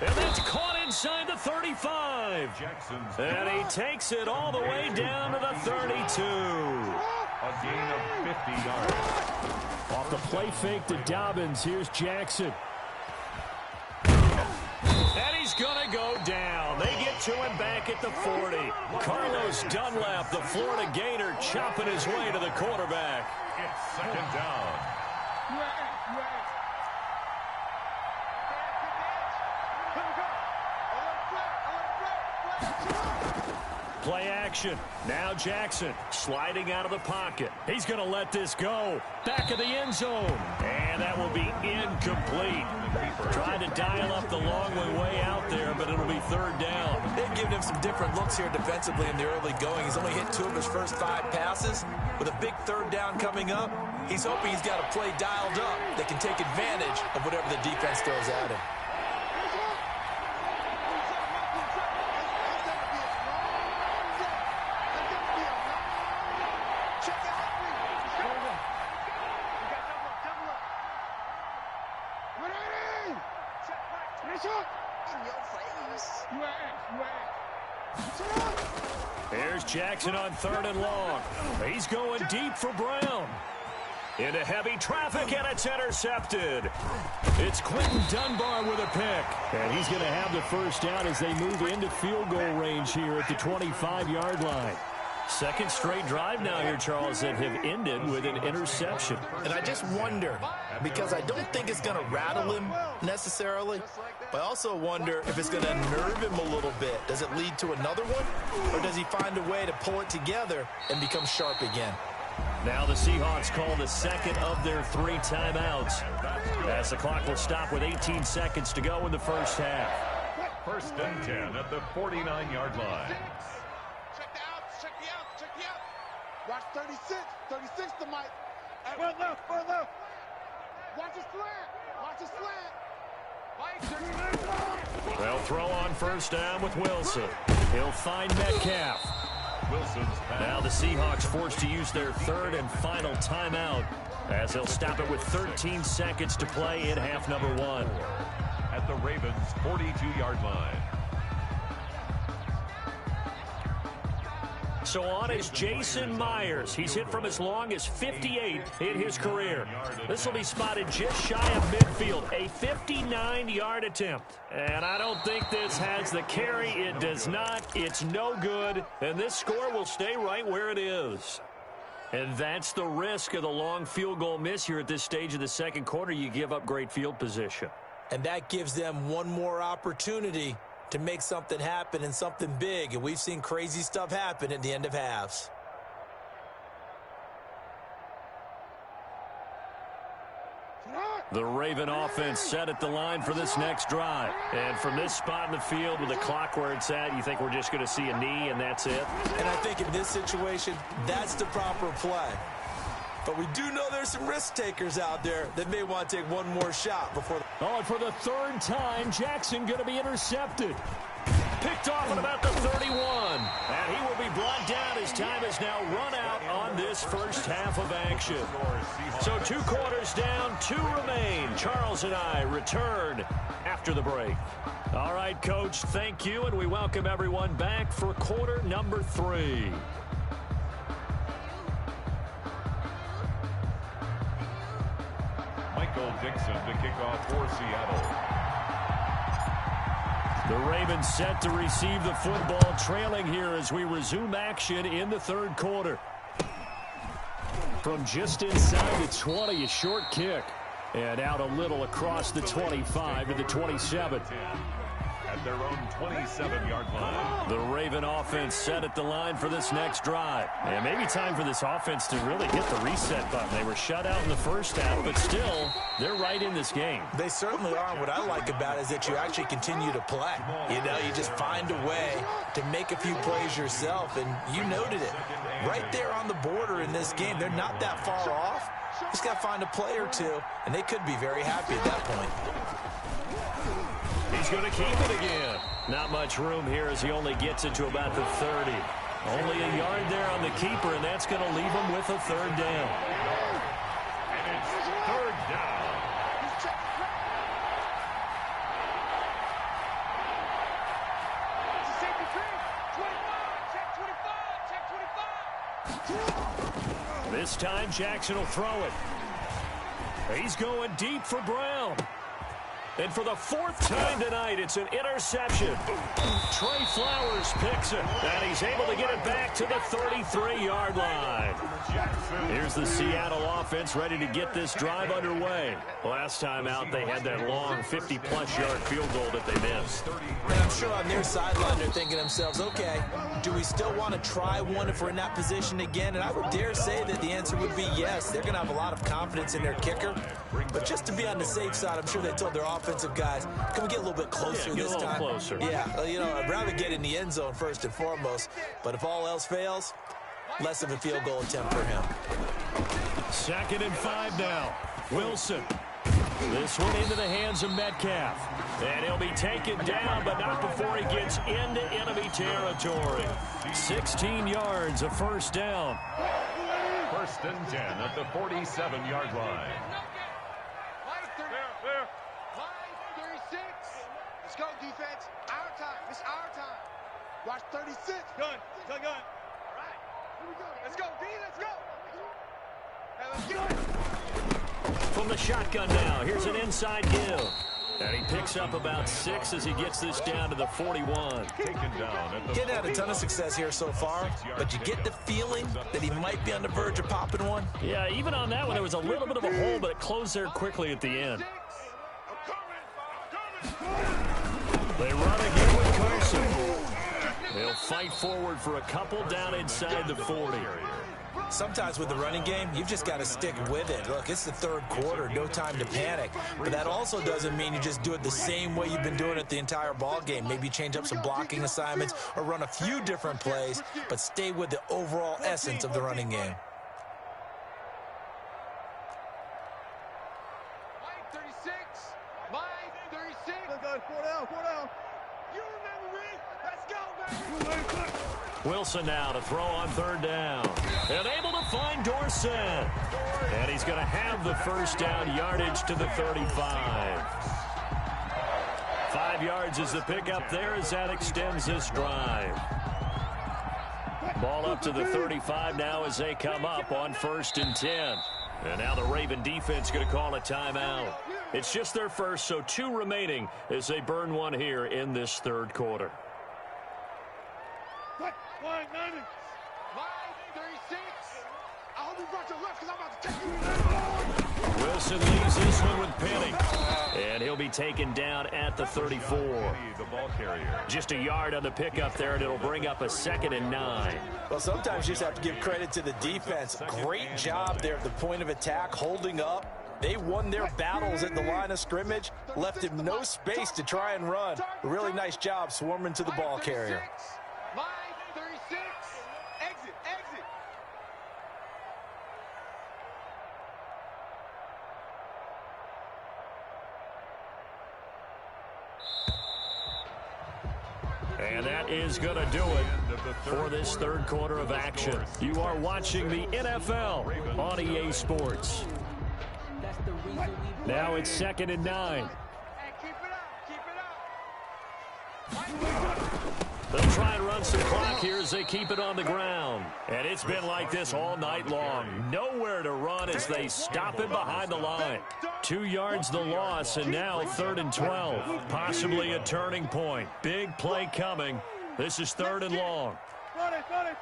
A: And that's caught inside the 35. And he takes it all the way down to the 32.
B: A gain of 50 yards.
A: Off the play fake to Dobbins, here's Jackson. And he's going to go down. They get to him back at the 40. Carlos Dunlap, the Florida Gator, chopping his way to the quarterback.
B: It's 2nd down.
A: Play action. Now Jackson sliding out of the pocket. He's going to let this go. Back of the end zone. And that will be incomplete. Trying to dial up the long way out there, but it'll be 3rd down.
C: They've given him some different looks here defensively in the early going. He's only hit 2 of his first 5 passes. With a big 3rd down coming up, he's hoping he's got a play dialed up that can take advantage of whatever the defense throws at him.
A: Here's Jackson on 3rd and long. He's going deep for Brown. Into heavy traffic, and it's intercepted. It's Quentin Dunbar with a pick. And he's going to have the first down as they move into field goal range here at the 25-yard line. Second straight drive now here, Charles, that have ended with an interception.
C: And I just wonder, because I don't think it's going to rattle him necessarily, but I also wonder if it's going to nerve him a little bit. Does it lead to another one, or does he find a way to pull it together and become sharp again?
A: Now the Seahawks call the second of their 3 timeouts, as the clock will stop with 18 seconds to go in the first half.
B: 1st and 10 at the 49-yard line.
H: Watch 36. 36 to Mike. Run left. Watch a slant. Watch a slant.
A: They'll throw on 1st down with Wilson. He'll find Metcalf. Now the Seahawks forced to use their 3rd and final timeout as they'll stop it with 13 seconds to play in half number 1.
B: At the Ravens' 42-yard line.
A: So on is Jason Myers. He's hit from as long as 58 in his career. This will be spotted just shy of midfield, a 59-yard attempt. And I don't think this has the carry. It does not. It's no good. And this score will stay right where it is. And that's the risk of the long field goal miss here at this stage of the second quarter. You give up great field position.
C: And that gives them one more opportunity to make something happen and something big. And we've seen crazy stuff happen at the end of halves.
A: The Raven offense set at the line for this next drive. And from this spot in the field with the clock where it's at, you think we're just going to see a knee and that's it?
C: And I think in this situation, that's the proper play. But we do know there's some risk takers out there that may want to take one more shot before.
A: Oh, and for the third time, Jackson going to be intercepted. Picked off at about the 31. And he will be brought down. His time has now run out on this first half of action. So 2 quarters down, 2 remain. Charles and I return after the break. All right, Coach, thank you, and we welcome everyone back for quarter number 3.
B: Michael Dixon to kick off for Seattle.
A: The Ravens set to receive the football, trailing here as we resume action in the third quarter. From just inside the 20, a short kick. And out a little across the 25 to the 27.
B: At their own 27-yard line.
A: The Raven offense set at the line for this next drive. And maybe time for this offense to really hit the reset button. They were shut out in the first half, but still, they're right in this game.
C: They certainly are. What I like about it is that you actually continue to play. You know, you just find a way to make a few plays yourself, and you noted it. Right there on the border in this game, they're not that far off. Just got to find a play or two, and they could be very happy at that point.
A: He's going to keep it again. Not much room here as he only gets it to about the 30. Only a yard there on the keeper, and that's going to leave him with a third down.
B: And it's third down.
A: This time, Jackson will throw it. He's going deep for Brown. And for the 4th time tonight, it's an interception. Trey Flowers picks it, and he's able to get it back to the 33-yard line. Here's the Seattle offense ready to get this drive underway. Last time out, they had that long 50-plus yard field goal that they missed.
C: And I'm sure on their sideline, they're thinking to themselves, okay, do we still want to try one if we're in that position again? And I would dare say that the answer would be yes. They're going to have a lot of confidence in their kicker. But just to be on the safe side, I'm sure they told their offensive guys, can we get a little bit closer this time?
A: Get a little closer.
C: Yeah, you know, I'd rather get in the end zone first and foremost. But if all else fails, less of a field goal attempt for him.
A: 2nd and 5 now. Wilson. This one into the hands of Metcalf. And he'll be taken down, but not before he gets into enemy territory. 16 yards, a first down.
B: 1st and 10 at the 47-yard line.
H: Line 36. Let's go, defense. Our time. It's our time. Watch 36. Gun. All right. Here we go. Let's go, D. Let's go. Hey, let's get it.
A: From the shotgun now, here's an inside give. And he picks up about 6 as he gets this down to the 41.
B: Taken down at the
C: Getting had a ton of success here so far, but you get the feeling that he might be on the verge of popping one.
A: Yeah, even on that one, there was a little bit of a hole, but it closed there quickly at the end. They run again with Carson. They'll fight forward for a couple down inside the 40.
C: Sometimes with the running game, you've just got to stick with it. Look, it's the third quarter, no time to panic. But that also doesn't mean you just do it the same way you've been doing it the entire ball game. Maybe change up some blocking assignments or run a few different plays, but stay with the overall essence of the running game.
H: Line 36. Line 36. Let's go. 4 down. You remember me. Let's go, baby.
A: Wilson now to throw on 3rd down. And able to find Dorsett. And he's going to have the first down, yardage to the 35. 5 yards is the pickup there as that extends this drive. Ball up to the 35 now as they come up on 1st and 10. And now the Raven defense going to call a timeout. It's just their first, so 2 remaining as they burn one here in this 3rd quarter.
H: Line 36. I hope you brought your left because I'm about to take you.
A: Wilson leaves this one with Penny. And he'll be taken down at the 34.
B: The ball carrier.
A: Just a yard on the pickup there, and it'll bring up a 2nd and 9.
C: Well, sometimes you just have to give credit to the defense. Great job there at the point of attack, holding up. They won their battles at the line of scrimmage, left him no space to try and run. A really nice job swarming to the ball carrier.
H: Line 36. Exit.
A: And that is going to do it for this 3rd quarter of action. You are watching the NFL on EA Sports. Now it's 2nd and 9.
H: Hey, keep it up.
A: They'll try and run some clock here as they keep it on the ground. And it's been like this all night long. Nowhere to run as they stop it behind the line. 2 yards the loss, and now 3rd and 12. Possibly a turning point. Big play coming. This is 3rd and long.
H: Run it. Watch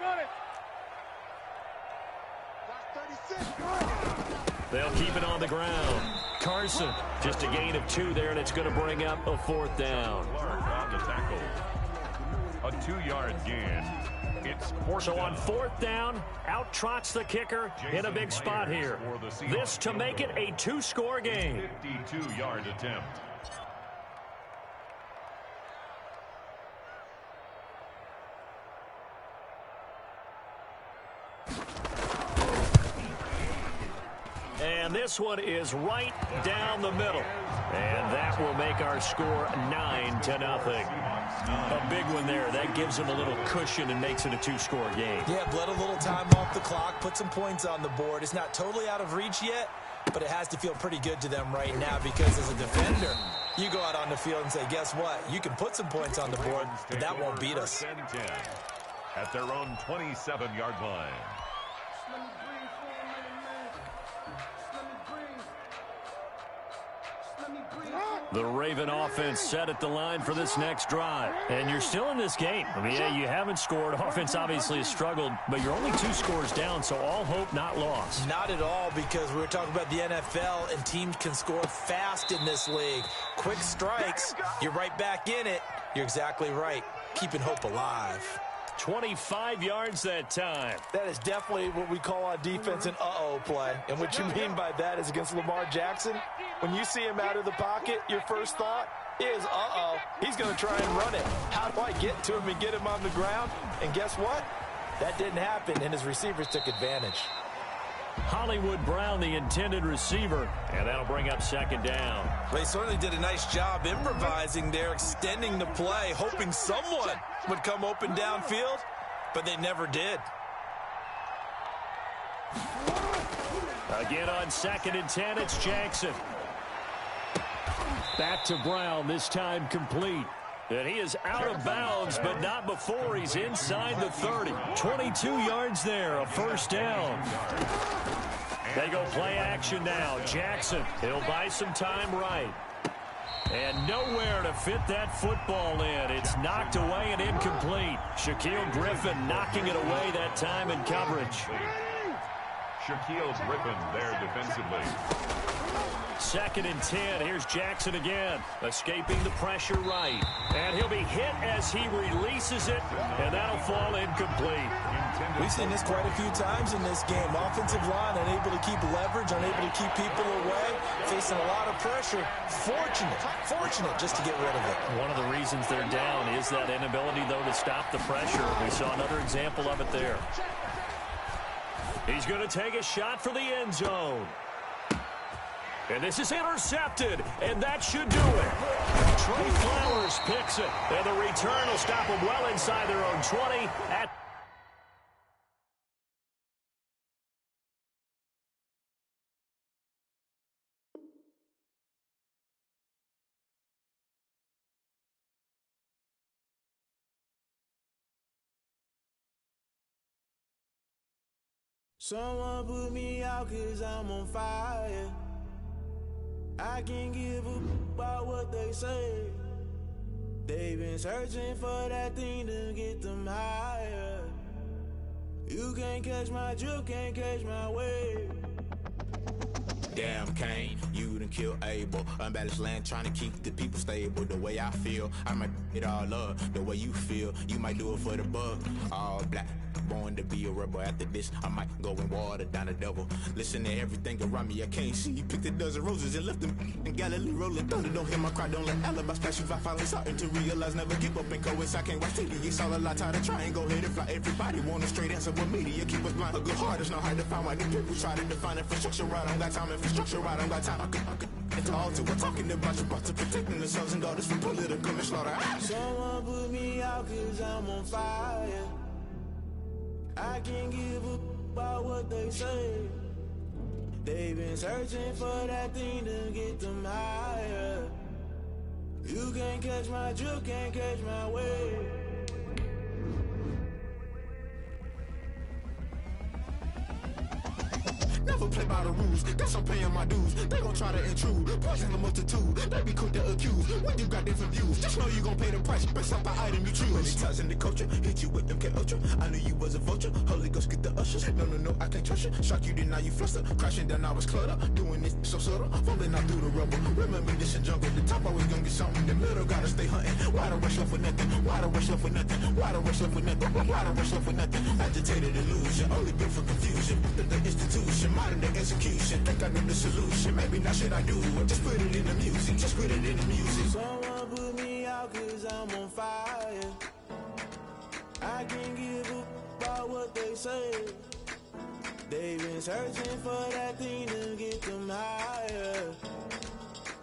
H: 36.
A: They'll keep it on the ground. Carson, just a gain of 2 there, and it's going to bring up a 4th down.
B: On the tackle. A 2-yard gain. It's 4th
A: So on
B: down.
A: 4th down, out trots the kicker in a big spot here. This to make it a 2-score game.
B: 52-yard attempt.
A: And this one is right down the middle. And that will make our score 9-0. A big one there. That gives them a little cushion and makes it a 2-score game.
C: Yeah, let a little time off the clock, put some points on the board. It's not totally out of reach yet, but it has to feel pretty good to them right now because as a defender, you go out on the field and say, guess what? You can put some points on the board, but that won't beat us.
B: 10 at their own 27-yard line.
A: The Raven offense set at the line for this next drive. And you're still in this game. I mean, yeah, you haven't scored. Offense obviously has struggled, but you're only 2 scores down, so all hope not lost.
C: Not at all, because we were talking about the NFL, and teams can score fast in this league. Quick strikes, you're right back in it. You're exactly right. Keeping hope alive.
A: 25 yards that time.
C: That is definitely what we call on defense an uh-oh play. And what you mean by that is against Lamar Jackson, when you see him out of the pocket, your first thought is, uh-oh, he's going to try and run it. How do I get to him and get him on the ground? And guess what? That didn't happen, and his receivers took advantage.
A: Hollywood Brown, the intended receiver, and that'll bring up 2nd down.
C: They certainly did a nice job improvising there, extending the play, hoping someone would come open downfield, but they never did.
A: Again on 2nd and 10, it's Jackson. Back to Brown, this time complete. And he is out of bounds, but not before he's inside the 30. 22 yards there, a 1st down. They go play action now. Jackson, he'll buy some time right. And nowhere to fit that football in. It's knocked away and incomplete. Shaquille Griffin knocking it away that time in coverage.
B: Shaquille Griffin there defensively.
A: 2nd and 10. Here's Jackson again, escaping the pressure right. And he'll be hit as he releases it, and that'll fall incomplete.
C: We've seen this quite a few times in this game. Offensive line unable to keep leverage, unable to keep people away, facing a lot of pressure. Fortunate just to get rid of it.
A: One of the reasons they're down is that inability, though, to stop the pressure. We saw another example of it there. He's going to take a shot for the end zone. And this is intercepted, and that should do it. Trey Flowers picks it, and the return will stop them well inside their own 20 at
D: Someone put me out 'cause I'm on fire. I can't give a about what they say. They've been searching for that thing to get them higher. You can't catch my drift, can't catch my wave.
E: Damn, Kane, you done kill Abel. Unbalanced land, trying to keep the people stable. The way I feel, I might it all up. The way you feel, you might do it for the buck. All black, born to be a rebel. After this, I might go and water down the devil. Listen to everything around me, I can't see. Picked a dozen roses and left them in Galilee rolling thunder. Don't hear my cry, don't let alibis pass you. I finally starting to realize, never give up and coincide. I can't watch TV, it's all a lot, tired of trying. Go ahead and fly. Everybody want a straight answer, but media keep us blind. A good heart is not hard to find. Why do people try to define infrastructure right? I don't got time, infrastructure right, I don't got time. I could it's all to we're talking about you, about to protecting the sons and daughters from political slaughter.
D: Someone put me out 'cause I'm on fire. I can't give a about what they say. They've been searching for that thing to get them higher. You can't catch my drift, can't catch my wave.
E: Never play by the rules, guess I'm paying my dues. They gon' try to intrude, poison the multitude. They be quick to accuse, when you got different views. Just know you gon' pay the price, based off the item you choose. Many ties in the culture, hit you with them K-Ultra. I knew you was a vulture, Holy Ghost get the ushers. No, I can't trust you. Shock you, then now you fluster. Crashing down, I was cluttered. Doing this so subtle, falling out through the rubble. Remember this in jungle, the top always gonna get something. The middle gotta stay hunting. Why the rush left for nothing? Why the rush left for nothing? Why the rush left for nothing? Why the rush left for nothing? Agitated illusion, only built for confusion. The institution, modern day execution. Think I know the solution, maybe not shit I do. Just put it in the music, just put it in the music.
D: Someone put me out 'cause I'm on fire. I can't give a about what they say. They've been searching for that thing to get them higher.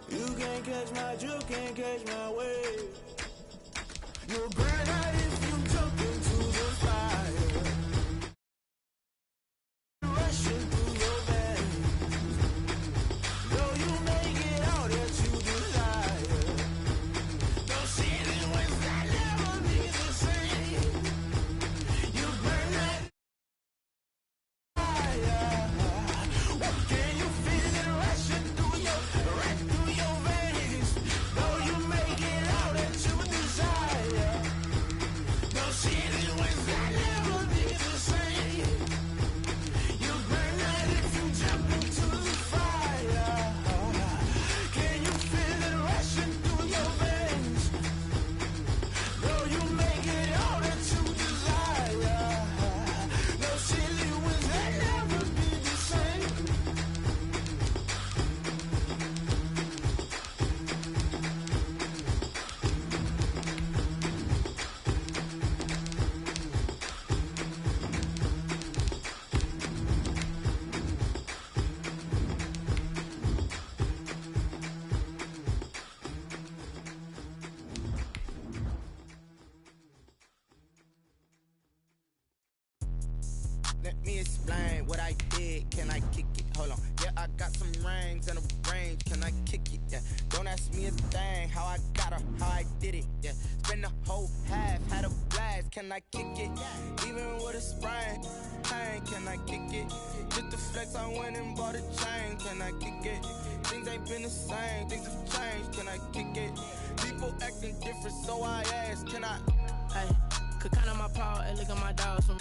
D: You can't catch my drift, can't catch my wave. You'll burn out if you jump into the fire. Rushing through your veins. Though you make it all that you desire. No ceiling was that never be the same. You burn that fire. Can you feel it rushing through your veins? Though you make it all that you desire. No ceiling was that never be the same. You burn that if you jump into the fire. Can you feel it rushing through your veins? Though you make it all that you desire. No silly wins that never be the same.
I: Let me explain what I did. Can I kick it? Hold on. Yeah, I got some rings and a range. Can I kick it? Yeah. Don't ask me a thing. How I got her, how I did it. Yeah. Spend the whole half, had a blast. Can I kick it? Even with a sprain. Pain, can I kick it? Just the flex, I went and bought a chain. Can I kick it? Things ain't been the same. Things have changed. Can I kick it? People acting different, so I ask. Can I?
J: Hey, could count on my power and look at my dogs from.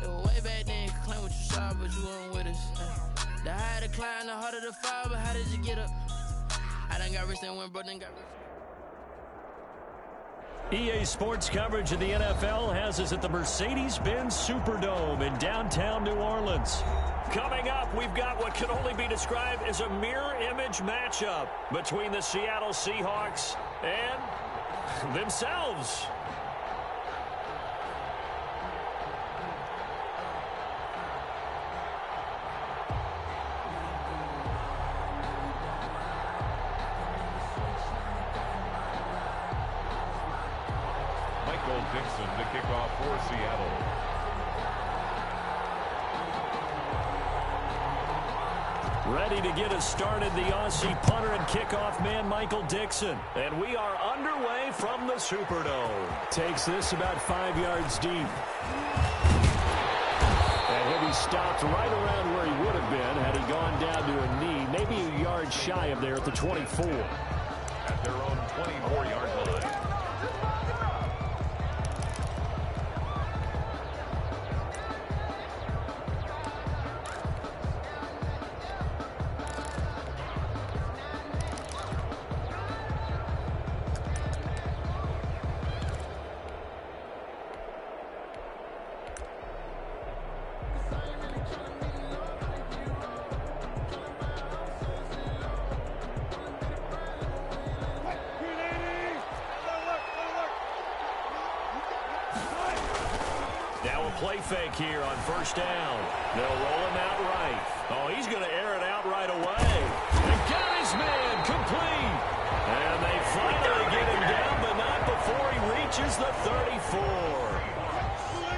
J: It was way back then, could claim what you saw, but you weren't with us. The higher the climb, the harder the fall, but how did you get up? I done got rich and went broke, then got rich.
A: EA Sports coverage of the NFL has us at the Mercedes-Benz Superdome in downtown New Orleans. Coming up, we've got what can only be described as a mirror image matchup between the Seattle Seahawks and themselves.
B: Dixon to kick off for Seattle.
A: Ready to get us started, the Aussie punter and kickoff man, Michael Dixon. And we are underway from the Superdome. Takes this about 5 yards deep. And he'll be he stopped right around where he would have been had he gone down to a knee, maybe a yard shy of there at the 24.
B: At their own 24-yard line.
A: Now a play fake here on first down. They'll roll him out right. Oh, he's going to air it out right away. They got his man complete. And they finally get him down, but not before he reaches the 34.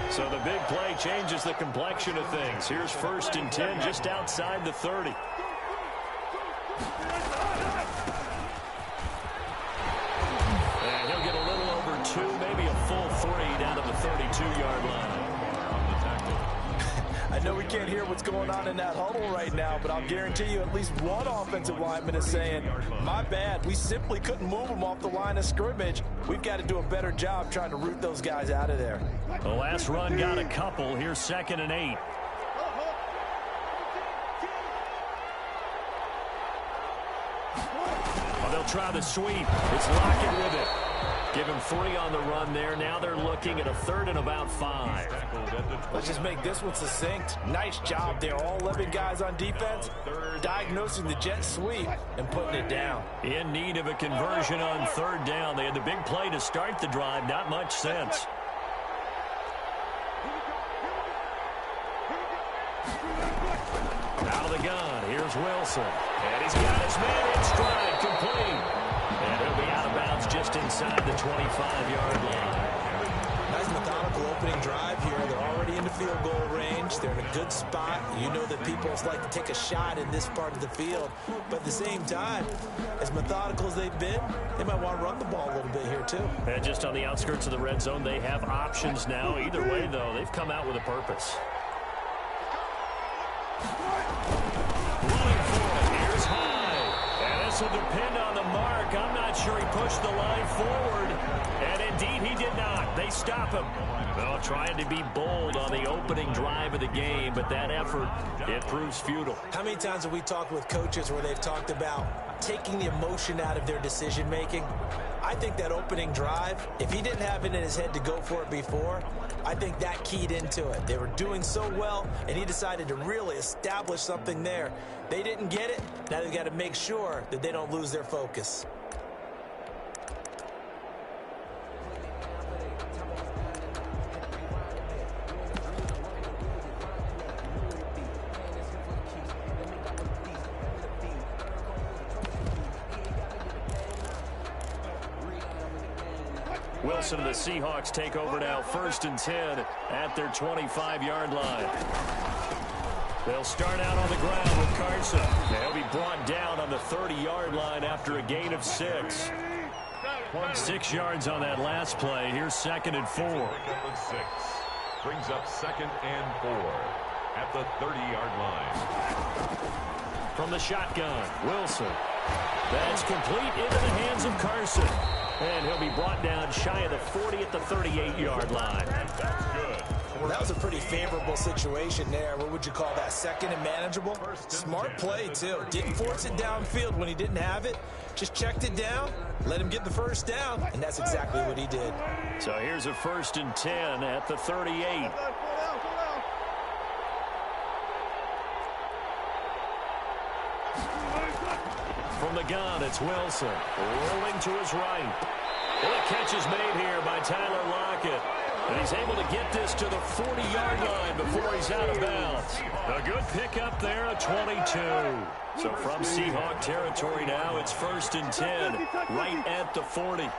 A: So the big play changes the complexion of things. Here's 1st and 10 just outside the 30. And he'll get a little over 2, maybe a full 3 down to the 32-yard line.
C: I know we can't hear what's going on in that huddle right now, but I'll guarantee you at least one offensive lineman is saying, my bad, we simply couldn't move them off the line of scrimmage. We've got to do a better job trying to root those guys out of there.
A: The last run got a couple. Here's 2nd and 8. Oh, they'll try the sweep. It's Lockett with it. Give him 3 on the run there. Now they're looking at a 3rd and about 5.
C: Let's just make this one succinct. Nice job there. All 11 guys on defense diagnosing the jet sweep and putting it down.
A: In need of a conversion on 3rd down. They had the big play to start the drive. Not much sense. Out of the gun. Here's Wilson. And he's got his man in stride. Complete. And he'll be out of bounds just inside the 25-yard line.
C: Nice methodical opening drive here. They're already in the field goal range. They're in a good spot. You know that people like to take a shot in this part of the field. But at the same time, as methodical as they've been, they might want to run the ball a little bit here too.
A: And just on the outskirts of the red zone, they have options now. Either way, though, they've come out with a purpose. Running for it. Here's High. And this will depend on the mark. I'm not sure he pushed the line forward. And indeed, he did not. They stop him. Well, trying to be bold on the opening drive of the game, but that effort, it proves futile.
C: How many times have we talked with coaches where they've talked about taking the emotion out of their decision-making? I think that opening drive, if he didn't have it in his head to go for it before, I think that keyed into it. They were doing so well, and he decided to really establish something there. They didn't get it. Now they've got to make sure that they don't lose their focus.
A: Wilson and the Seahawks take over now, 1st and 10 at their 25-yard line. They'll start out on the ground with Carson. They'll be brought down on the 30-yard line after a gain of 6. 6 yards on that last play. Here's 2nd and 4.
B: Brings up 2nd and 4 at the 30-yard line.
A: From the shotgun, Wilson. That's complete into the hands of Carson. And he'll be brought down shy of the 40 at the 38-yard line.
B: That's good.
C: Well, that was a pretty favorable situation there. What would you call that? 2nd and manageable? Smart play, too. Didn't force it downfield when he didn't have it. Just checked it down, let him get the 1st down, and that's exactly what he did.
A: So here's a 1st and 10 at the 38. From the gun, it's Wilson. Rolling to his right. And a catch is made here by Tyler Lockett. And he's able to get this to the 40-yard line before he's out of bounds. A good pickup there, a 22. So from Seahawk territory now, it's 1st and 10, right at the 40.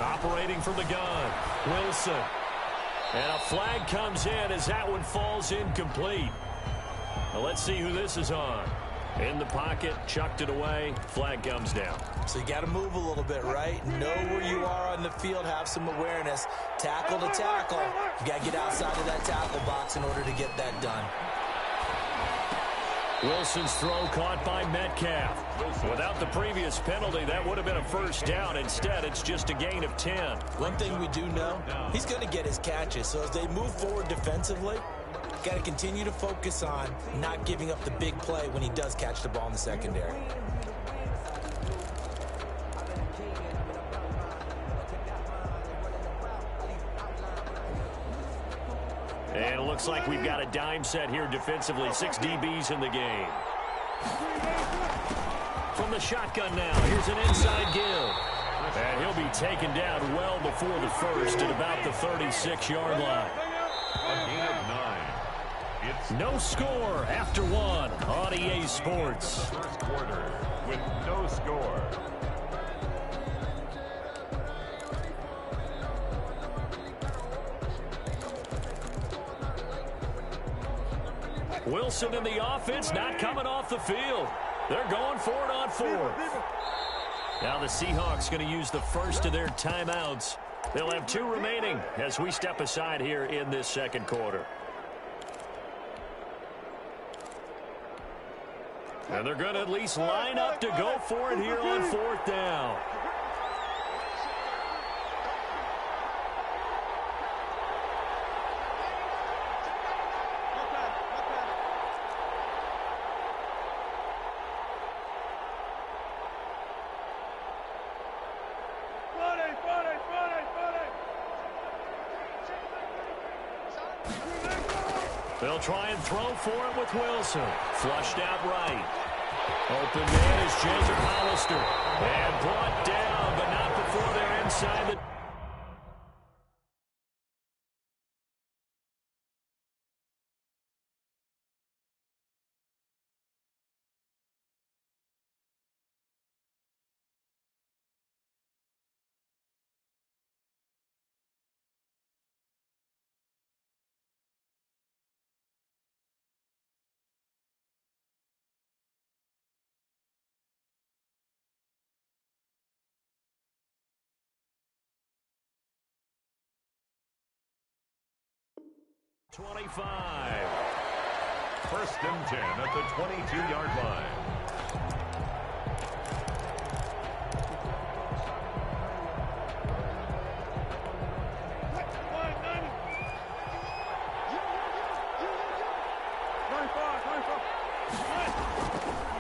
A: Operating from the gun, Wilson. And a flag comes in as that one falls incomplete. Now let's see who this is on. In the pocket, chucked it away, flag comes down.
C: So you got to move a little bit, right? Know where you are on the field, have some awareness. Tackle to tackle. You got to get outside of that tackle box in order to get that done.
A: Wilson's throw caught by Metcalf. Without the previous penalty, that would have been a first down. Instead, it's just a gain of 10.
C: One thing we do know, he's going to get his catches. So as they move forward defensively, got to continue to focus on not giving up the big play when he does catch the ball in the secondary.
A: And it looks like we've got a dime set here defensively. 6 DBs in the game. From the shotgun now, here's an inside give. And he'll be taken down well before the first at about the 36-yard line.
B: A gain of 9. It's
A: no score after 1 on EA Sports.
B: First quarter with no score.
A: Wilson in the offense, not coming off the field. They're going for it on 4th. Now the Seahawks going to use the first of their timeouts. They'll have 2 remaining as we step aside here in this second quarter. And they're going to at least line up to go for it here on 4th down. They'll try and throw for it with Wilson. Flushed out right. Open man is Jacob Hollister. And brought down, but not before they're inside the... ...25.
B: First and 10 at the 22-yard line.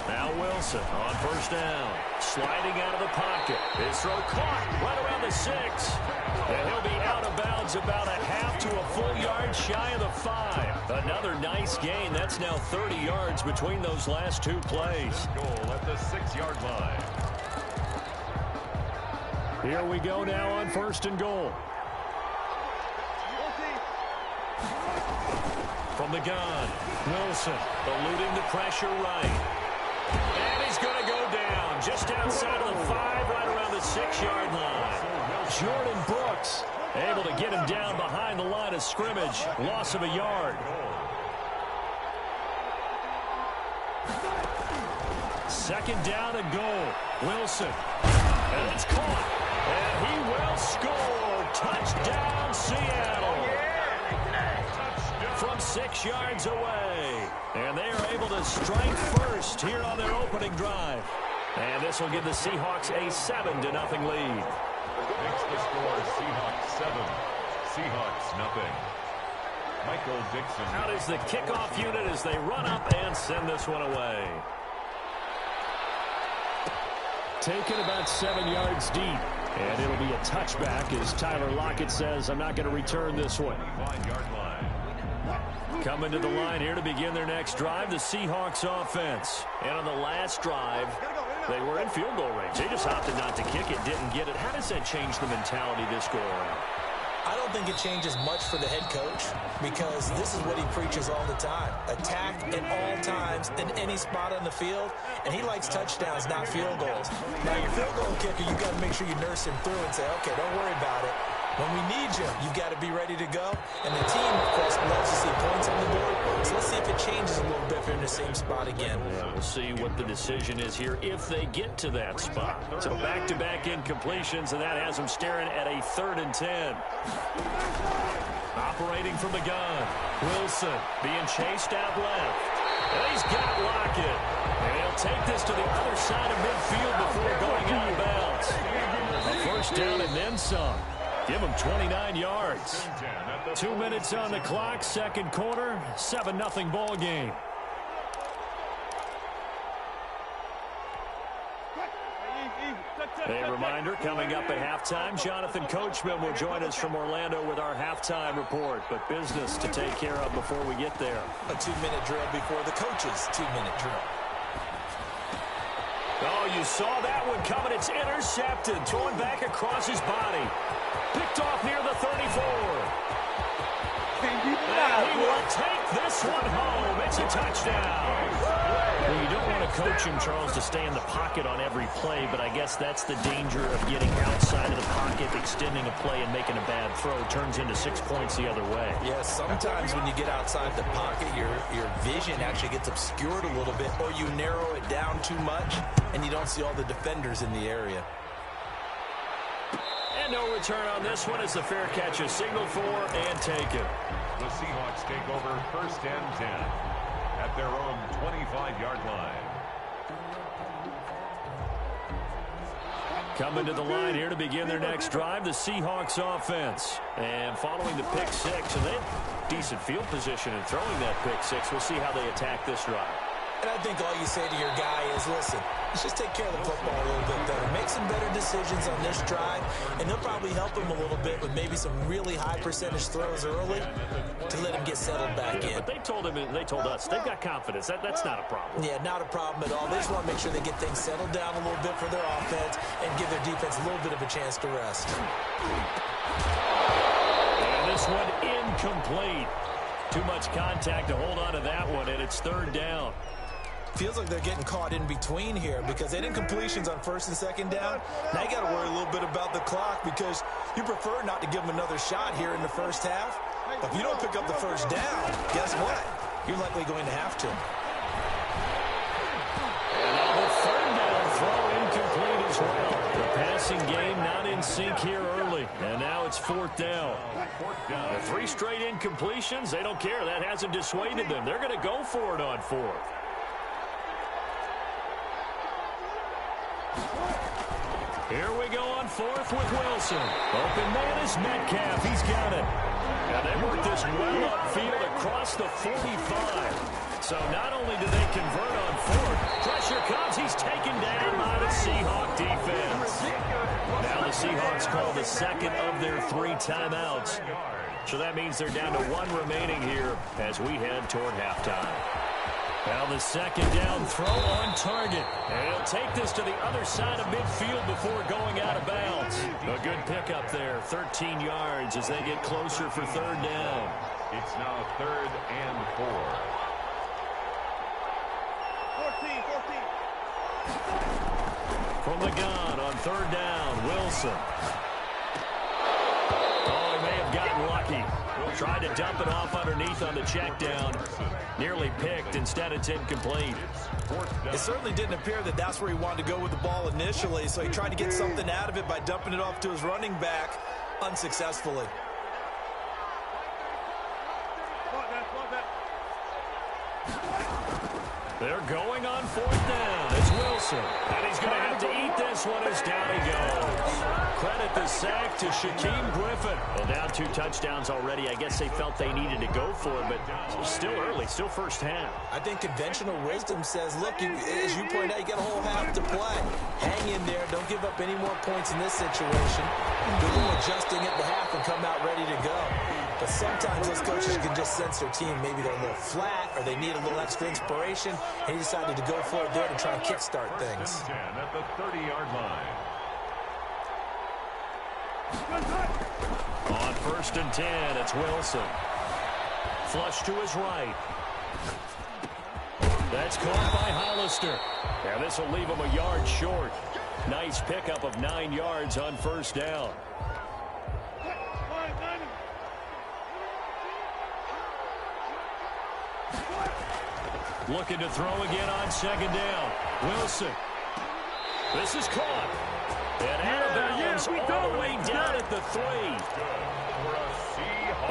A: Now Wilson on first down. Sliding out of the pocket. His throw caught right around the 6. And he'll be out of bounds about a half to a full yard shy of the 5. Another nice gain. That's now 30 yards between those last 2 plays.
B: Goal at the 6-yard line.
A: Here we go now on first and goal. From the gun, Wilson eluding the pressure right. And he's going to go down just outside of the 5, right around the 6-yard line. Jordan Brooks able to get him down behind the line of scrimmage. Loss of a yard. Second down and goal. Wilson. And it's caught. And he will score. Touchdown, Seattle. From 6 yards away. And they are able to strike first here on their opening drive. And this will give the Seahawks a 7-0 lead.
B: Makes the score Seahawks 7. Seahawks nothing. Michael Dixon.
A: Out is the kickoff unit as they run up and send this one away. Taken about 7 yards deep. And it'll be a touchback as Tyler Lockett says, I'm not going to return this one.
B: 25-yard line.
A: Coming to the line here to begin their next drive, the Seahawks offense. And on the last drive, they were in field goal range. They just opted not to kick it, didn't get it. How does that change the mentality this go around?
C: I don't think it changes much for the head coach because this is what he preaches all the time. Attack at all times in any spot on the field, and he likes touchdowns, not field goals. Now, your field goal kicker, you've got to make sure you nurse him through and say, okay, don't worry about it. When we need you, you've got to be ready to go. And the team, of course, loves to see points on the board. So let's see if it changes a little bit if they're in the same spot again.
A: We'll see what the decision is here if they get to that spot. So back-to-back incompletions, and that has them staring at a 3rd and 10. Operating from the gun. Wilson being chased out left. And he's got Lockett. And he'll take this to the other side of midfield before going out of bounds. A first down and then some. Give him 29 yards. 2 minutes on the clock, second quarter, 7-0 ball game. A reminder, coming up at halftime, Jonathan Coachman will join us from Orlando with our halftime report. But business to take care of before we get there.
C: A 2-minute drill before the coach's 2-minute drill.
A: Oh, you saw that one coming. It's intercepted. Throwing back across his body. Picked off near the 34. And he will take this one home. It's a touchdown. Well, you don't want to coach him, Charles, to stay in the pocket on every play, but I guess that's the danger of getting outside of the pocket, extending a play, and making a bad throw. Turns into 6 points the other way.
C: Yeah, sometimes when you get outside the pocket, your vision actually gets obscured a little bit, or you narrow it down too much, and you don't see all the defenders in the area.
A: And no return on this one as the fair catch is signaled for and taken.
B: The Seahawks take over 1st and 10 at their own 25-yard line.
A: Coming to the line here to begin their next drive, the Seahawks offense. And following the pick six, and they have decent field position in throwing that pick six. We'll see how they attack this drive.
C: And I think all you say to your guy is, listen, let's just take care of the football a little bit better. Make some better decisions on this drive, and they'll probably help him a little bit with maybe some really high percentage throws early to let him get settled back in.
A: But they told us, they've got confidence. That's not a problem.
C: Yeah, not a problem at all. They just want to make sure they get things settled down a little bit for their offense and give their defense a little bit of a chance to rest.
A: And this one incomplete. Too much contact to hold on to that one, and it's 3rd down.
C: Feels like they're getting caught in between here because they did incompletions on 1st and 2nd down. Now you got to worry a little bit about the clock because you prefer not to give them another shot here in the first half. But if you don't pick up the first down, guess what? You're likely going to have to.
A: And now the 3rd down throw incomplete as well. The passing game not in sync here early. And now it's 4th down. The 3 straight incompletions, they don't care. That hasn't dissuaded them. They're going to go for it on 4th. Here we go on 4th with Wilson. Open man is Metcalf. He's got it. Now they work this well upfield across the 45. So not only do they convert on 4th, pressure comes. He's taken down by the Seahawk defense. Now the Seahawks call the 2nd of their 3 timeouts. So that means they're down to 1 remaining here as we head toward halftime. Now the 2nd down throw on target. And he'll take this to the other side of midfield before going out of bounds. A good pickup there, 13 yards as they get closer for 3rd down.
B: It's now 3rd and 4.
H: 14.
A: From the gun on 3rd down, Wilson. Oh, he may have gotten lucky. Tried to dump it off underneath on the check down. Nearly picked. Instead, it's incomplete.
C: It certainly didn't appear that that's where he wanted to go with the ball initially, so he tried to get something out of it by dumping it off to his running back unsuccessfully.
A: They're going on 4th down. It's Wilson. And he's going to have to eat this one as down he goes. Credit the sack to Shaquem Griffin. Well, down 2 touchdowns already. I guess they felt they needed to go for it, but still early, still first half.
C: I think conventional wisdom says, look, as you point out, you got a whole half to play. Hang in there. Don't give up any more points in this situation. Do a little adjusting at the half and come out ready to go. But sometimes those coaches can just sense their team. Maybe they're a little flat or they need a little extra inspiration. And he decided to go for it there to try and kickstart things.
B: 10 at the 30-yard line.
A: On 1st and 10, it's Wilson. Flush to his right. That's caught by Hollister. And this will leave him a yard short. Nice pickup of 9 yards on 1st down. Looking to throw again on second down. Wilson. This is caught. And out of bounds all the way down at the 3.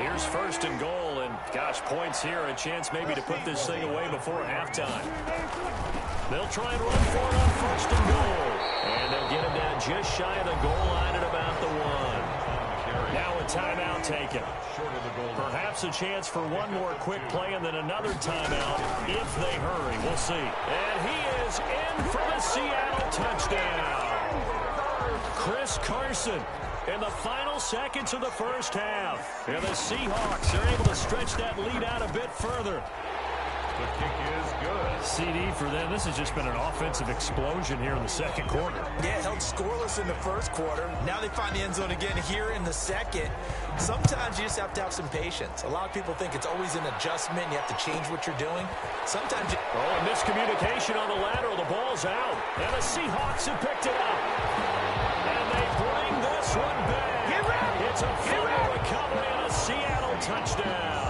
A: Here's first and goal, and gosh, points here, a chance maybe to put this thing away before halftime. They'll try and run for it on first and goal. And they'll get him down just shy of the goal line at about the 1. Now a timeout taken. Perhaps a chance for one more quick play and then another timeout if they hurry. We'll see. And he is in for the Seattle touchdown. Chris Carson in the final seconds of the first half. And the Seahawks are able to stretch that lead out a bit further.
B: The kick is good.
A: CD for them. This has just been an offensive explosion here in the second quarter.
C: Yeah, held scoreless in the first quarter. Now they find the end zone again here in the second. Sometimes you just have to have some patience. A lot of people think it's always an adjustment. You have to change what you're doing. Sometimes you...
A: Oh, miscommunication on the lateral. The ball's out. And the Seahawks have picked it up. And they bring this one back. It's a fumble recovery and a Seattle touchdown.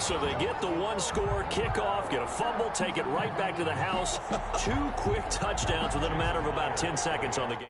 A: So they get the one-score kickoff, get a fumble, take it right back to the house. 2 quick touchdowns within a matter of about 10 seconds on the game.